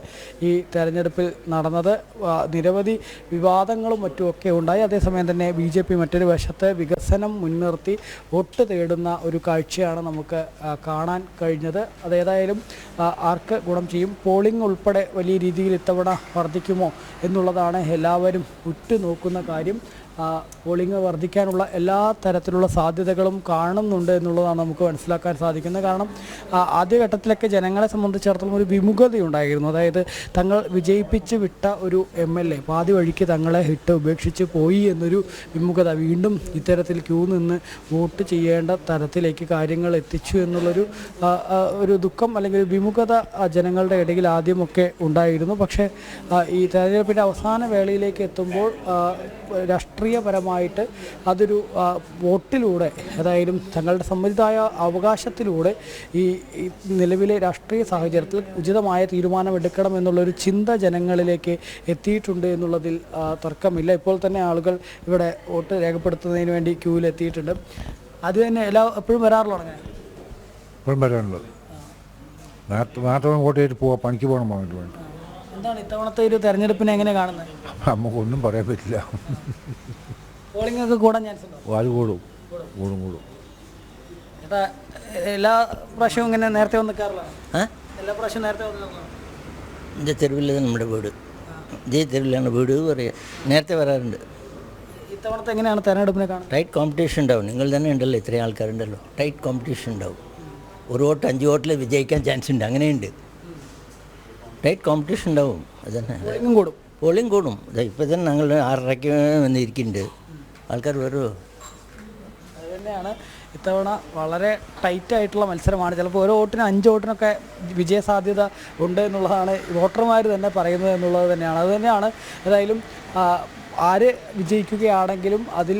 ഈ തെരഞ്ഞെടുപ്പിൽ നടന്നത്. നിരവധി വിവാദങ്ങളും മറ്റുമൊക്കെ ഉണ്ടായി. അതേസമയം തന്നെ BJP മറ്റൊരു വശത്ത് വികസനം മുൻനിർത്തി വോട്ട് തേടുന്ന ഒരു കാഴ്ചയാണ് നമുക്ക് കാണാൻ കഴിഞ്ഞത്. അതേതായാലും ആർക്ക് ഗുണം ചെയ്യും? പോളിംഗ് ഉൾപ്പെടെ വലിയ രീതിയിൽ ഇത്തവണ വർദ്ധിക്കുമോ എന്നുള്ളതാണ് എല്ലാവരും ഉറ്റുനോക്കുന്ന കാര്യം. പോളിംഗ് വർദ്ധിക്കാനുള്ള എല്ലാ തരത്തിലുള്ള സാധ്യതകളും കാണുന്നുണ്ട് എന്നുള്ളതാണ് നമുക്ക് മനസ്സിലാക്കാൻ സാധിക്കുന്നത്. കാരണം ആദ്യഘട്ടത്തിലൊക്കെ ജനങ്ങളെ സംബന്ധിച്ചിടത്തോളം ഒരു വിമുഖതയുണ്ടായിരുന്നു. അതായത് തങ്ങൾ വിജയിപ്പിച്ച് വിട്ട ഒരു MLA പാതി വഴിക്ക് തങ്ങളെ ഉപേക്ഷിച്ച് പോയി എന്നൊരു വിമുഖത, വീണ്ടും ഇത്തരത്തിൽ ക്യൂ നിന്ന് വോട്ട് ചെയ്യേണ്ട തരത്തിലേക്ക് കാര്യങ്ങൾ എത്തിച്ചു എന്നുള്ളൊരു ഒരു ദുഃഖം അല്ലെങ്കിൽ ഒരു വിമുഖത ജനങ്ങളുടെ ഇടയിൽ ആദ്യമൊക്കെ ഉണ്ടായിരുന്നു. പക്ഷേ ഈ തെരഞ്ഞെടുപ്പിൻ്റെ അവസാന വേളയിലേക്ക് എത്തുമ്പോൾ രാഷ്ട്രീയപരമായിട്ട് അതൊരു വോട്ടിലൂടെ, അതായത് തങ്ങളുടെ സമ്മതിദായ അവകാശത്തിലൂടെ ഈ നിലവിലെ രാഷ്ട്രീയ സാഹചര്യത്തിൽ ഉചിതമായ തീരുമാനമെടുക്കണം എന്നുള്ളൊരു ചിന്ത ജനങ്ങളിലേക്ക് എത്തിയിട്ടുണ്ട് എന്നുള്ളതിൽ തർക്കമില്ല. ഇപ്പോൾ തന്നെ ആളുകൾ ഇവിടെ വോട്ട് രേഖപ്പെടുത്തുന്നതിന് വേണ്ടി ക്യൂവിൽ എത്തിയിട്ടുണ്ട്. അത് തന്നെ എപ്പോഴും വരാറുള്ളൂ. എപ്പോഴും വരാനുള്ളത് നേരത്തെ വോട്ട് ചെയ്തിട്ട് പോവാം, പണിക്ക് പോകണം പറഞ്ഞിട്ട് വേണ്ട. എന്താണ് ഇത്തവണത്തെ ഒരു തെരഞ്ഞെടുപ്പിനെ എങ്ങനെ കാണുന്നത്? നമുക്കൊന്നും പറയാൻ പറ്റില്ല. പോളിംഗ് ഒക്കെ കൂടാൻ ചാൻസ് ഉണ്ടോ? അത് കൂടും. ചേട്ടാ, എല്ലാ പ്രാവശ്യവും ഇങ്ങനെ നേരത്തെ വന്ന് കയറലാണ്? എല്ലാ പ്രാവശ്യവും നേരത്തെ വന്ന്? എൻ്റെ തെരുവിൽ നമ്മുടെ വീട്, ഇതേ തെരുവിലാണ് വീട് പറയാം. നേരത്തെ വരാറുണ്ട്. ഇത്തവണത്തെ എങ്ങനെയാണ് തെരഞ്ഞെടുപ്പിനെ കാണുന്നത്? ടൈറ്റ് കോമ്പറ്റീഷൻ ഉണ്ടാവും. നിങ്ങൾ തന്നെ ഉണ്ടല്ലോ, ഇത്രയും ആൾക്കാരുണ്ടല്ലോ. ടൈറ്റ് കോമ്പറ്റീഷൻ ഉണ്ടാവും. ഒരു വോട്ട് 5 വോട്ടിൽ വിജയിക്കാൻ ചാൻസ് ഉണ്ട്. അങ്ങനെയുണ്ട്. ടൈറ്റ് കോമ്പറ്റീഷൻ ഉണ്ടാവും. അത് തന്നെ. പോളിംഗ് കൂടും. ഇപ്പോൾ തന്നെ ഞങ്ങൾ 6:30 വന്നിരിക്കുന്നുണ്ട്. ആൾക്കാർ വരുമോ? അത് തന്നെയാണ് ഇത്തവണ വളരെ ടൈറ്റായിട്ടുള്ള മത്സരമാണ്. ചിലപ്പോൾ ഓരോ വോട്ടിന് 5 വോട്ടിനൊക്കെ വിജയസാധ്യത ഉണ്ട് എന്നുള്ളതാണ് വോട്ടർമാർ തന്നെ പറയുന്നത് എന്നുള്ളത് തന്നെയാണ്. അതുതന്നെയാണ് ഏതായാലും ആര് വിജയിക്കുകയാണെങ്കിലും അതിൽ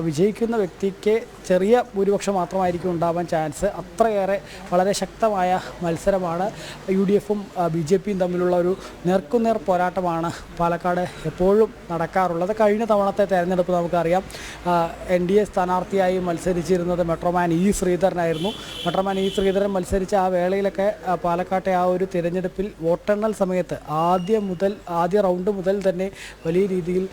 വിജയിക്കുന്ന വ്യക്തിക്ക് ചെറിയ ഭൂരിപക്ഷം മാത്രമായിരിക്കും ഉണ്ടാവാൻ ചാൻസ്. അത്രയേറെ വളരെ ശക്തമായ മത്സരമാണ്. UDFും BJPയും തമ്മിലുള്ള ഒരു നേർക്കുനേർ പോരാട്ടമാണ് പാലക്കാട് എപ്പോഴും നടക്കാറുള്ളത്. കഴിഞ്ഞ തവണത്തെ തെരഞ്ഞെടുപ്പ് നമുക്കറിയാം, NDA സ്ഥാനാർത്ഥിയായി മത്സരിച്ചിരുന്നത് മെട്രോമാൻ E. ശ്രീധരനായിരുന്നു. Metroman E. ശ്രീധരൻ മത്സരിച്ച ആ വേളയിലൊക്കെ പാലക്കാട്ടെ ആ ഒരു തിരഞ്ഞെടുപ്പിൽ വോട്ടെണ്ണൽ സമയത്ത് ആദ്യ റൗണ്ട് മുതൽ തന്നെ വലിയ രീതിയിൽ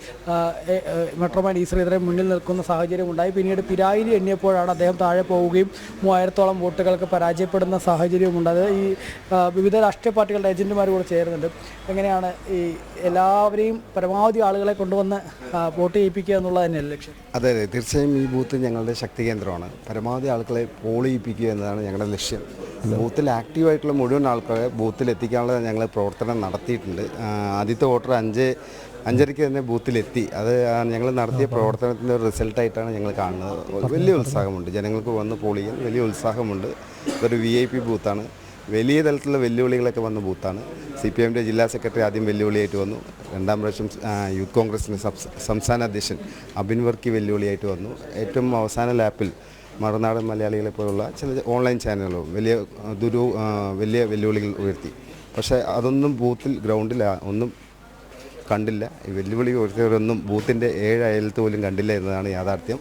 മെട്രോമാൻ E. ശ്രീധരൻ മുന്നിൽ നിൽക്കുന്ന സാഹചര്യം ഉണ്ടായി. പിന്നീട് പിരായിരി എണ്ണിയപ്പോഴാണ് അദ്ദേഹം താഴെ പോവുകയും 3000-ഓളം വോട്ടുകൾക്ക് പരാജയപ്പെടുന്ന സാഹചര്യമുണ്ട്. അത് ഈ വിവിധ രാഷ്ട്രീയ പാർട്ടികളുടെ ഏജന്റുമാർ കൂടെ ചേരുന്നുണ്ട്. എങ്ങനെയാണ് ഈ എല്ലാവരെയും പരമാവധി ആളുകളെ കൊണ്ടുവന്ന് വോട്ട് ചെയ്യിപ്പിക്കുക എന്നുള്ളത് തന്നെയല്ലേ ലക്ഷ്യം? അതെ, തീർച്ചയായും ഈ ബൂത്ത് ഞങ്ങളുടെ ശക്തി കേന്ദ്രമാണ്. പരമാവധി ആളുകളെ പോൾ ചെയ്യിപ്പിക്കുക എന്നതാണ് ഞങ്ങളുടെ ലക്ഷ്യം. ബൂത്തിൽ ആക്റ്റീവായിട്ടുള്ള മുഴുവൻ ആൾക്കാരെ ബൂത്തിൽ എത്തിക്കാനുള്ള ഞങ്ങൾ പ്രവർത്തനം നടത്തിയിട്ടുണ്ട്. ആദ്യത്തെ വോട്ടർ 5:30 തന്നെ ബൂത്തിലെത്തി. അത് ഞങ്ങൾ നടത്തിയ പ്രവർത്തനത്തിൻ്റെ ഒരു റിസൾട്ടായിട്ടാണ് ഞങ്ങൾ കാണുന്നത്. വലിയ ഉത്സാഹമുണ്ട്, ജനങ്ങൾക്ക് വന്ന് പോൾ ചെയ്യാൻ വലിയ ഉത്സാഹമുണ്ട്. ഇതൊരു VIP ബൂത്താണ്. വലിയ തലത്തിലുള്ള വെല്ലുവിളികളൊക്കെ വന്ന ബൂത്താണ്. CPMൻ്റെ ജില്ലാ സെക്രട്ടറി ആദ്യം വെല്ലുവിളിയായിട്ട് വന്നു. 2ാം പ്രാവശ്യം യൂത്ത് കോൺഗ്രസിൻ്റെ സംസ്ഥാന അധ്യക്ഷൻ അബിൻ വർക്കി വെല്ലുവിളിയായിട്ട് വന്നു. ഏറ്റവും അവസാന ലാപ്പിൽ മറുനാടൻ മലയാളികളെ പോലുള്ള ചില ഓൺലൈൻ ചാനലുകളും വലിയ വെല്ലുവിളികൾ ഉയർത്തി. പക്ഷേ അതൊന്നും ബൂത്തിൽ ഗ്രൗണ്ടിൽ ഒന്നും കണ്ടില്ല. ഈ വെല്ലുവിളി ഉയർത്തിയവരൊന്നും ബൂത്തിൻ്റെ 7 അയലത്ത് പോലും കണ്ടില്ല എന്നതാണ് യാഥാർത്ഥ്യം.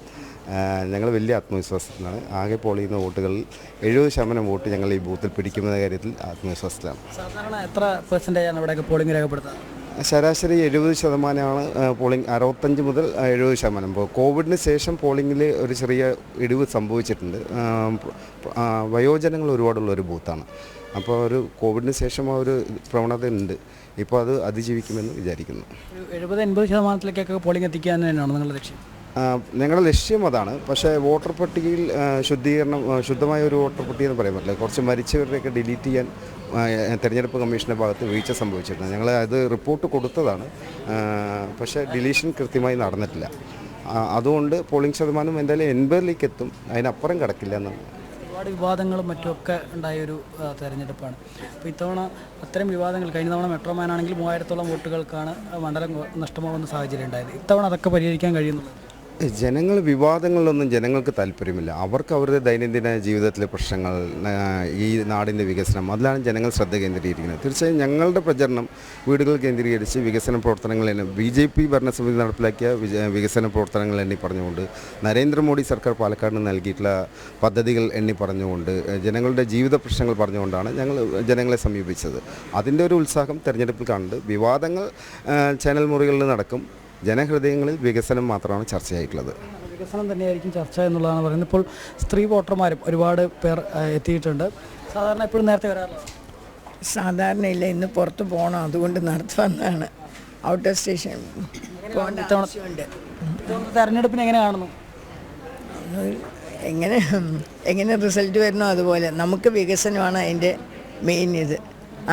ഞങ്ങൾ വലിയ ആത്മവിശ്വാസത്തിലാണ്. ആകെ പോൾ ചെയ്യുന്ന വോട്ടുകളിൽ 70% വോട്ട് ഞങ്ങൾ ഈ ബൂത്തിൽ പിടിക്കുന്ന കാര്യത്തിൽ ആത്മവിശ്വാസത്തിലാണ്. സാധാരണ എത്ര പെർസെൻറ്റേജാണ് ഇവിടെയൊക്കെ പോളിംഗ് രേഖപ്പെടുത്തുക? ശരാശരി 70%ആണ് പോളിംഗ്. 65 മുതൽ 70%. ഇപ്പോൾ കോവിഡിന് ശേഷം പോളിങ്ങിൽ ഒരു ചെറിയ ഇടിവ് സംഭവിച്ചിട്ടുണ്ട്. വയോജനങ്ങൾ ഒരുപാടുള്ള ഒരു ബൂത്താണ്. അപ്പോൾ ഒരു കോവിഡിന് ശേഷം ആ ഒരു പ്രവണത ഉണ്ട്. ഇപ്പോൾ അത് അതിജീവിക്കുമെന്ന് വിചാരിക്കുന്നു. 70-80% പോളിംഗ് എത്തിക്കാൻ തന്നെയാണ് നിങ്ങളുടെ ലക്ഷ്യം? ഞങ്ങളുടെ ലക്ഷ്യം അതാണ്. പക്ഷേ വോട്ടർ പട്ടികയിൽ ശുദ്ധമായ ഒരു വോട്ടർ പട്ടിക എന്ന് പറയാൻ പറ്റില്ല. കുറച്ച് മരിച്ചവരുടെയൊക്കെ ഡിലീറ്റ് ചെയ്യാൻ തെരഞ്ഞെടുപ്പ് കമ്മീഷൻ്റെ ഭാഗത്ത് വീഴ്ച സംഭവിച്ചിട്ടുണ്ട്. ഞങ്ങൾ അത് റിപ്പോർട്ട് കൊടുത്തതാണ്. പക്ഷേ ഡിലീഷൻ കൃത്യമായി നടന്നിട്ടില്ല. അതുകൊണ്ട് പോളിംഗ് ശതമാനം എന്തായാലും 80% എത്തും. അതിനപ്പുറം കിടക്കില്ല എന്നാണ്. ഒരുപാട് വിവാദങ്ങളും മറ്റുമൊക്കെ ഉണ്ടായൊരു തെരഞ്ഞെടുപ്പാണ്. അപ്പോൾ ഇത്തവണ അത്തരം വിവാദങ്ങൾ, കഴിഞ്ഞ തവണ മെട്രോമാൻ ആണെങ്കിൽ 3000-ഓളം വോട്ടുകൾക്കാണ് മണ്ഡലം നഷ്ടമാകുന്ന സാഹചര്യം ഉണ്ടായത്. ഇത്തവണ അതൊക്കെ പരിഹരിക്കാൻ കഴിയുന്നുള്ളൂ. വിവാദങ്ങളിലൊന്നും ജനങ്ങൾക്ക് താല്പര്യമില്ല. അവർക്ക് അവരുടെ ദൈനംദിന ജീവിതത്തിലെ പ്രശ്നങ്ങൾ, ഈ നാടിൻ്റെ വികസനം, അതിലാണ് ജനങ്ങൾ ശ്രദ്ധ കേന്ദ്രീകരിക്കുന്നത്. തീർച്ചയായും ഞങ്ങളുടെ പ്രചരണം വീടുകൾ കേന്ദ്രീകരിച്ച് വികസന പ്രവർത്തനങ്ങൾ BJP ഭരണസമിതി നടപ്പിലാക്കിയ വികസന പ്രവർത്തനങ്ങൾ എണ്ണി പറഞ്ഞുകൊണ്ട്, നരേന്ദ്രമോദി സർക്കാർ പാലക്കാടിന് നൽകിയിട്ടുള്ള പദ്ധതികൾ എണ്ണി പറഞ്ഞുകൊണ്ട്, ജനങ്ങളുടെ ജീവിത പ്രശ്നങ്ങൾ പറഞ്ഞുകൊണ്ടാണ് ഞങ്ങൾ ജനങ്ങളെ സമീപിച്ചത്. അതിൻ്റെ ഒരു ഉത്സാഹം തെരഞ്ഞെടുപ്പിൽ കാണുന്നുണ്ട്. വിവാദങ്ങൾ ചാനൽ മുറികളിൽ നടക്കും. ജനഹൃദയങ്ങളിൽ വികസനം മാത്രമാണ് ചർച്ചയായിട്ടുള്ളത്. വികസനം തന്നെയായിരിക്കും ചർച്ച എന്നുള്ളതാണ് പറയുന്നത്. ഇപ്പോൾ സ്ത്രീ വോട്ടർമാരും ഒരുപാട് പേർ എത്തിയിട്ടുണ്ട്. സാധാരണ എപ്പോഴും നേരത്തെ വരാറില്ല? സാധാരണയില്ല, ഇന്ന് പുറത്ത് പോകണം, അതുകൊണ്ട് നടത്തുവന്നാണ്. ഔട്ടർ സ്റ്റേഷൻ തെരഞ്ഞെടുപ്പിന് എങ്ങനെ കാണുന്നു? എങ്ങനെ റിസൾട്ട് വരുന്നോ അതുപോലെ. നമുക്ക് വികസനമാണ് അതിൻ്റെ മെയിൻ ഇത്.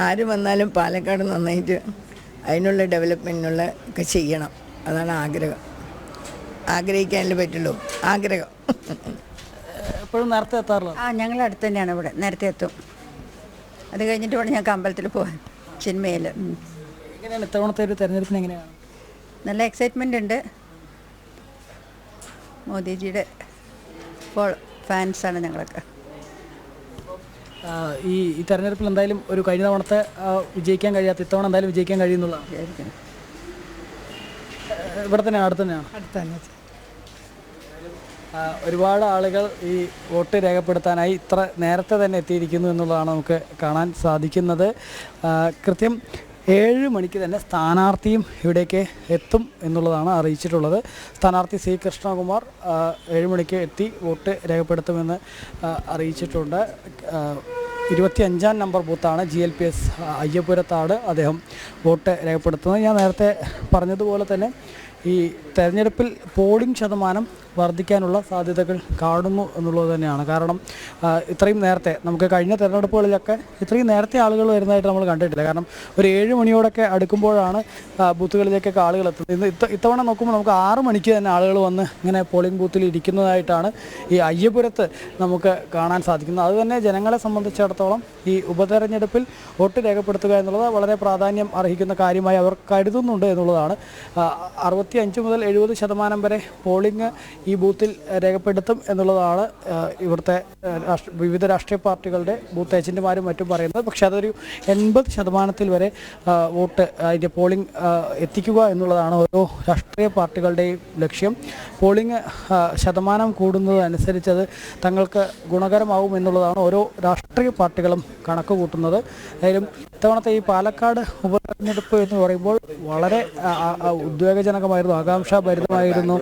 ആര് വന്നാലും പാലക്കാട് നന്നായിട്ട് അതിനുള്ള ഡെവലപ്മെൻറ്റിനുള്ള ഒക്കെ ചെയ്യണം. അതാണ് ആഗ്രഹം. ആഗ്രഹിക്കാനല്ലേ പറ്റുള്ളൂ. ആഗ്രഹം. എപ്പോഴും നേരത്തെ എത്താറുള്ളൂ? ഞങ്ങൾ അടുത്ത് തന്നെയാണ്. ഇവിടെ നേരത്തെ എത്തും. അത് കഴിഞ്ഞിട്ട് വേണം ഞങ്ങൾക്ക് അമ്പലത്തിൽ പോകാൻ, ചിന്മയിൽ. എങ്ങനെയാണ് ഇത്തവണത്തെ ഒരു തെരഞ്ഞെടുപ്പിന് എങ്ങനെയാണ്? നല്ല എക്സൈറ്റ്മെൻ്റ് ഉണ്ട്. മോദിജിയുടെ ഫാൻസാണ് ഞങ്ങളൊക്കെ. ഈ തെരഞ്ഞെടുപ്പിൽ എന്തായാലും ഒരു കഴിഞ്ഞ തവണത്തെ വിജയിക്കാൻ കഴിയാത്ത ഇത്തവണ എന്തായാലും വിജയിക്കാൻ കഴിയുന്നുള്ളതാണ് വിചാരിക്കുന്നത്. ഇവിടെ തന്നെയാണ്, അടുത്ത് തന്നെയാണ്. ഒരുപാട് ആളുകൾ ഈ വോട്ട് രേഖപ്പെടുത്താനായി ഇത്ര നേരത്തെ തന്നെ എത്തിയിരിക്കുന്നു എന്നുള്ളതാണ് നമുക്ക് കാണാൻ സാധിക്കുന്നത്. കൃത്യം 7 മണിക്ക് തന്നെ സ്ഥാനാർത്ഥിയും ഇവിടേക്ക് എത്തും എന്നുള്ളതാണ് അറിയിച്ചിട്ടുള്ളത്. സ്ഥാനാർത്ഥി C. കൃഷ്ണകുമാർ 7 മണിക്ക് എത്തി വോട്ട് രേഖപ്പെടുത്തുമെന്ന് അറിയിച്ചിട്ടുണ്ട്. 25-ാം നമ്പർ ബൂത്താണ് GLPS അയ്യപ്പുരത്താണ് അദ്ദേഹം വോട്ട് രേഖപ്പെടുത്തുന്നത്. ഞാൻ നേരത്തെ പറഞ്ഞതുപോലെ തന്നെ ഈ തെരഞ്ഞെടുപ്പിൽ പോളിംഗ് ശതമാനം വർദ്ധിക്കാനുള്ള സാധ്യതകൾ കാണുന്നു എന്നുള്ളത് തന്നെയാണ്. കാരണം ഇത്രയും നേരത്തെ നമുക്ക് കഴിഞ്ഞ തെരഞ്ഞെടുപ്പുകളിലൊക്കെ ഇത്രയും നേരത്തെ ആളുകൾ വരുന്നതായിട്ട് നമ്മൾ കണ്ടിട്ടില്ല. കാരണം ഒരു 7 മണിയോടൊക്കെ അടുക്കുമ്പോഴാണ് ബൂത്തുകളിലേക്കൊക്കെ ആളുകൾ എത്തുന്നത്. ഇത്തവണ നോക്കുമ്പോൾ നമുക്ക് 6 മണിക്ക് തന്നെ ആളുകൾ വന്ന് ഇങ്ങനെ പോളിംഗ് ബൂത്തിൽ ഇരിക്കുന്നതായിട്ടാണ് ഈ അയ്യപുരത്ത് നമുക്ക് കാണാൻ സാധിക്കുന്നത്. അതുതന്നെ ജനങ്ങളെ സംബന്ധിച്ചിടത്തോളം ഈ ഉപതെരഞ്ഞെടുപ്പിൽ വോട്ട് രേഖപ്പെടുത്തുക എന്നുള്ളത് വളരെ പ്രാധാന്യം അർഹിക്കുന്ന കാര്യമായി അവർ കരുതുന്നുണ്ട് എന്നുള്ളതാണ്. 65 മുതൽ 70% വരെ പോളിംഗ് ഈ ബൂത്തിൽ രേഖപ്പെടുത്തും എന്നുള്ളതാണ് ഇവിടുത്തെ വിവിധ രാഷ്ട്രീയ പാർട്ടികളുടെ ബൂത്ത് ഏജൻറ്റുമാരും മറ്റും പറയുന്നത്. പക്ഷേ അതൊരു 80% വരെ വോട്ട് അതിൻ്റെ പോളിംഗ് എത്തിക്കുക എന്നുള്ളതാണ് ഓരോ രാഷ്ട്രീയ പാർട്ടികളുടെയും ലക്ഷ്യം. പോളിംഗ് ശതമാനം കൂടുന്നതനുസരിച്ച് അത് തങ്ങൾക്ക് ഗുണകരമാവും എന്നുള്ളതാണ് ഓരോ രാഷ്ട്രീയ പാർട്ടികളും കണക്ക് കൂട്ടുന്നത്. ഏതായാലും ഇത്തവണത്തെ ഈ പാലക്കാട് ഉപതെരഞ്ഞെടുപ്പ് എന്ന് പറയുമ്പോൾ വളരെ ഉദ്വേഗജനകമായിരുന്നു, ആകാംക്ഷാഭരിതമായിരുന്നു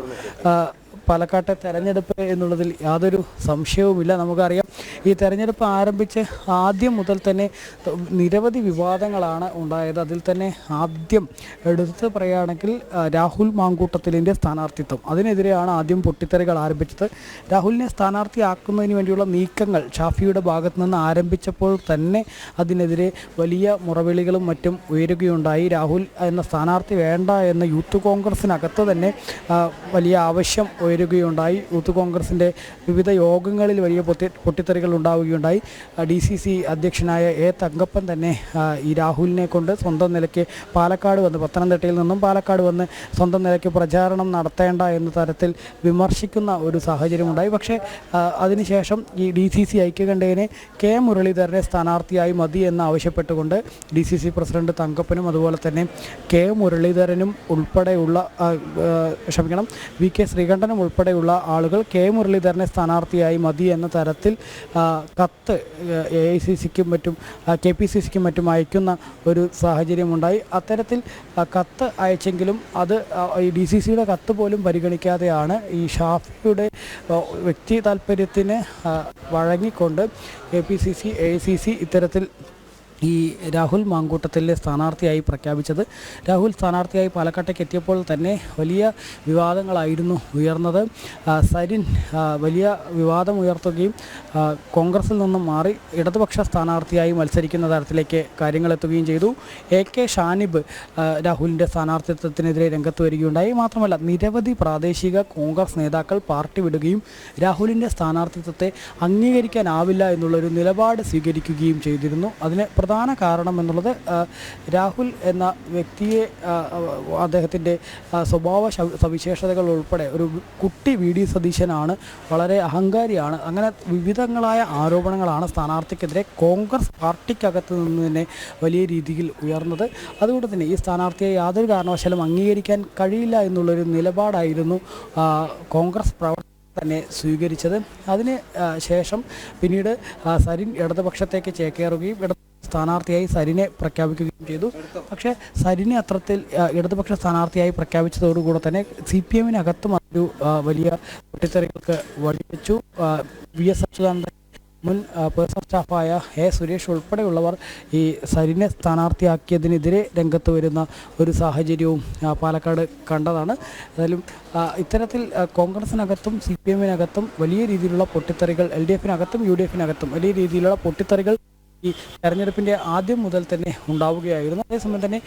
പാലക്കാട്ടെ തെരഞ്ഞെടുപ്പ് എന്നുള്ളതിൽ യാതൊരു സംശയവുമില്ല. നമുക്കറിയാം ഈ തെരഞ്ഞെടുപ്പ് ആരംഭിച്ച് ആദ്യം മുതൽ തന്നെ നിരവധി വിവാദങ്ങളാണ് ഉണ്ടായത്. അതിൽ തന്നെ ആദ്യം എടുത്ത് പറയുകയാണെങ്കിൽ രാഹുൽ മാങ്കൂട്ടത്തിലിൻ്റെ സ്ഥാനാർത്ഥിത്വം, അതിനെതിരെയാണ് ആദ്യം പൊട്ടിത്തെറികൾ ആരംഭിച്ചത്. രാഹുലിനെ സ്ഥാനാർത്ഥിയാക്കുന്നതിന് വേണ്ടിയുള്ള നീക്കങ്ങൾ ഷാഫിയുടെ ഭാഗത്തു നിന്ന് ആരംഭിച്ചപ്പോൾ തന്നെ അതിനെതിരെ വലിയ മുറവിളികളും മറ്റും ഉയരുകയുണ്ടായി. രാഹുൽ എന്ന സ്ഥാനാർത്ഥി വേണ്ട എന്ന യൂത്ത് കോൺഗ്രസിനകത്ത് തന്നെ വലിയ ആവശ്യം ഉയരുകയുണ്ടായി. യൂത്ത് കോൺഗ്രസിൻ്റെ വിവിധ യോഗങ്ങളിൽ വലിയ പൊട്ടിത്തെറികൾ ഉണ്ടാവുകയുണ്ടായി. DCC അധ്യക്ഷനായ A. തങ്കപ്പൻ തന്നെ ഈ രാഹുലിനെ കൊണ്ട് സ്വന്തം നിലയ്ക്ക് പാലക്കാട് വന്ന്, പത്തനംതിട്ടയിൽ നിന്നും പാലക്കാട് വന്ന് സ്വന്തം നിലയ്ക്ക് പ്രചാരണം നടത്തേണ്ട എന്ന തരത്തിൽ വിമർശിക്കുന്ന ഒരു സാഹചര്യമുണ്ടായി. പക്ഷേ അതിനുശേഷം ഈ DCC ഐക്യകണ്ഠേനെ K. മുരളീധരനെ സ്ഥാനാർത്ഥിയായി മതി എന്ന് ആവശ്യപ്പെട്ടുകൊണ്ട് DCC പ്രസിഡന്റ് തങ്കപ്പനും അതുപോലെ തന്നെ K. മുരളീധരനും ഉൾപ്പെടെയുള്ള VK ശ്രീകണ്ഠനും ഉൾപ്പെടെയുള്ള ആളുകൾ K. മുരളീധരനെ സ്ഥാനാർത്ഥിയായി മതി എന്ന തരത്തിൽ കത്ത് AICCക്കും മറ്റും KPCCക്കും മറ്റും അയക്കുന്ന ഒരു സാഹചര്യമുണ്ടായി. അത്തരത്തിൽ കത്ത് അയച്ചെങ്കിലും അത് ഈ DCCയുടെ കത്ത് പോലും പരിഗണിക്കാതെയാണ് ഈ ഷാഫിയുടെ വ്യക്തി താല്പര്യത്തിന് വഴങ്ങിക്കൊണ്ട് KPCC AICC ഇത്തരത്തിൽ ഈ രാഹുൽ മാങ്കൂട്ടത്തിലെ സ്ഥാനാർത്ഥിയായി പ്രഖ്യാപിച്ചത്. രാഹുൽ സ്ഥാനാർത്ഥിയായി പാലക്കാട്ടേക്ക് എത്തിയപ്പോൾ തന്നെ വലിയ വിവാദങ്ങളായിരുന്നു ഉയർന്നത്. സരിൻ വലിയ വിവാദം ഉയർത്തുകയും കോൺഗ്രസിൽ നിന്നും മാറി ഇടതുപക്ഷ സ്ഥാനാർത്ഥിയായി മത്സരിക്കുന്ന തരത്തിലേക്ക് കാര്യങ്ങളെത്തുകയും ചെയ്തു. AK ഷാനിബ് രാഹുലിൻ്റെ സ്ഥാനാർത്ഥിത്വത്തിനെതിരെ രംഗത്ത് വരികയുണ്ടായി. മാത്രമല്ല നിരവധി പ്രാദേശിക കോൺഗ്രസ് നേതാക്കൾ പാർട്ടി വിടുകയും രാഹുലിൻ്റെ സ്ഥാനാർത്ഥിത്വത്തെ അംഗീകരിക്കാനാവില്ല എന്നുള്ളൊരു നിലപാട് സ്വീകരിക്കുകയും ചെയ്തിരുന്നു. അതിന് പ്രധാന കാരണം എന്നുള്ളത് രാഹുൽ എന്ന വ്യക്തിയെ അദ്ദേഹത്തിൻ്റെ സ്വഭാവ സവിശേഷതകൾ ഉൾപ്പെടെ ഒരു കുട്ടി VD സതീശനാണ്, വളരെ അഹങ്കാരിയാണ്, അങ്ങനെ വിവിധങ്ങളായ ആരോപണങ്ങളാണ് സ്ഥാനാർത്ഥിക്കെതിരെ കോൺഗ്രസ് പാർട്ടിക്കകത്ത് നിന്ന് തന്നെ വലിയ രീതിയിൽ ഉയർന്നത്. അതുകൊണ്ട് തന്നെ ഈ സ്ഥാനാർത്ഥിയെ യാതൊരു കാരണവശാലും അംഗീകരിക്കാൻ കഴിയില്ല എന്നുള്ളൊരു നിലപാടായിരുന്നു കോൺഗ്രസ് തന്നെ സ്വീകരിച്ചത്. അതിന് ശേഷം പിന്നീട് സരിൻ ഇടതുപക്ഷത്തേക്ക് ചേക്കേറുകയും സ്ഥാനാർത്ഥിയായി സരിനെ പ്രഖ്യാപിക്കുകയും ചെയ്തു. പക്ഷേ സരിനെ അത്രത്തിൽ ഇടതുപക്ഷ സ്ഥാനാർത്ഥിയായി പ്രഖ്യാപിച്ചതോടുകൂടെ തന്നെ CPM-നകത്തും ഒരു വലിയ പൊട്ടിത്തെറികൾക്ക് വഴിവെച്ചു. VS അച്യുതാനന്ദൻ, മുൻ പേഴ്സണൽ സ്റ്റാഫായ A. സുരേഷ് ഉൾപ്പെടെയുള്ളവർ ഈ സരിനെ സ്ഥാനാർത്ഥിയാക്കിയതിനെതിരെ രംഗത്ത് വരുന്ന ഒരു സാഹചര്യവും പാലക്കാട് കണ്ടതാണ്. ഏതായാലും ഇത്തരത്തിൽ കോൺഗ്രസിനകത്തും CPM-നകത്തും വലിയ രീതിയിലുള്ള പൊട്ടിത്തെറികൾ, LDF-നകത്തും UDF-നകത്തും വലിയ രീതിയിലുള്ള പൊട്ടിത്തെറികൾ ഈ തെരഞ്ഞെടുപ്പിൻ്റെ ആദ്യം മുതൽ തന്നെ ഉണ്ടാവുകയായിരുന്നു. അതേസമയം തന്നെ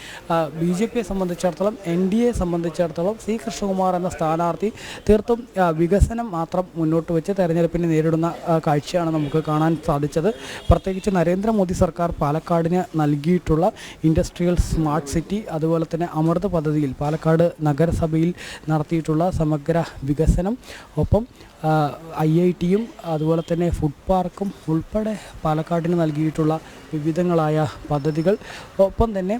BJP-യെ സംബന്ധിച്ചിടത്തോളം, NDA സംബന്ധിച്ചിടത്തോളം C. കൃഷ്ണകുമാർ എന്ന സ്ഥാനാർത്ഥി തീർത്തും വികസനം മാത്രം മുന്നോട്ട് വെച്ച് തെരഞ്ഞെടുപ്പിനെ നേരിടുന്ന കാഴ്ചയാണ് നമുക്ക് കാണാൻ സാധിച്ചത്. പ്രത്യേകിച്ച് നരേന്ദ്രമോദി സർക്കാർ പാലക്കാടിന് നൽകിയിട്ടുള്ള ഇൻഡസ്ട്രിയൽ സ്മാർട്ട് സിറ്റി, അതുപോലെ തന്നെ അമൃത് പദ്ധതിയിൽ പാലക്കാട് നഗരസഭയിൽ നടത്തിയിട്ടുള്ള സമഗ്ര വികസനം, ഒപ്പം IIT-യും അതുപോലെ തന്നെ ഫുഡ് പാർക്കും ഉൾപ്പെടെ പാലക്കാടിന് നൽകിയിട്ടുള്ള വിവിധങ്ങളായ പദ്ധതികൾ, ഒപ്പം തന്നെ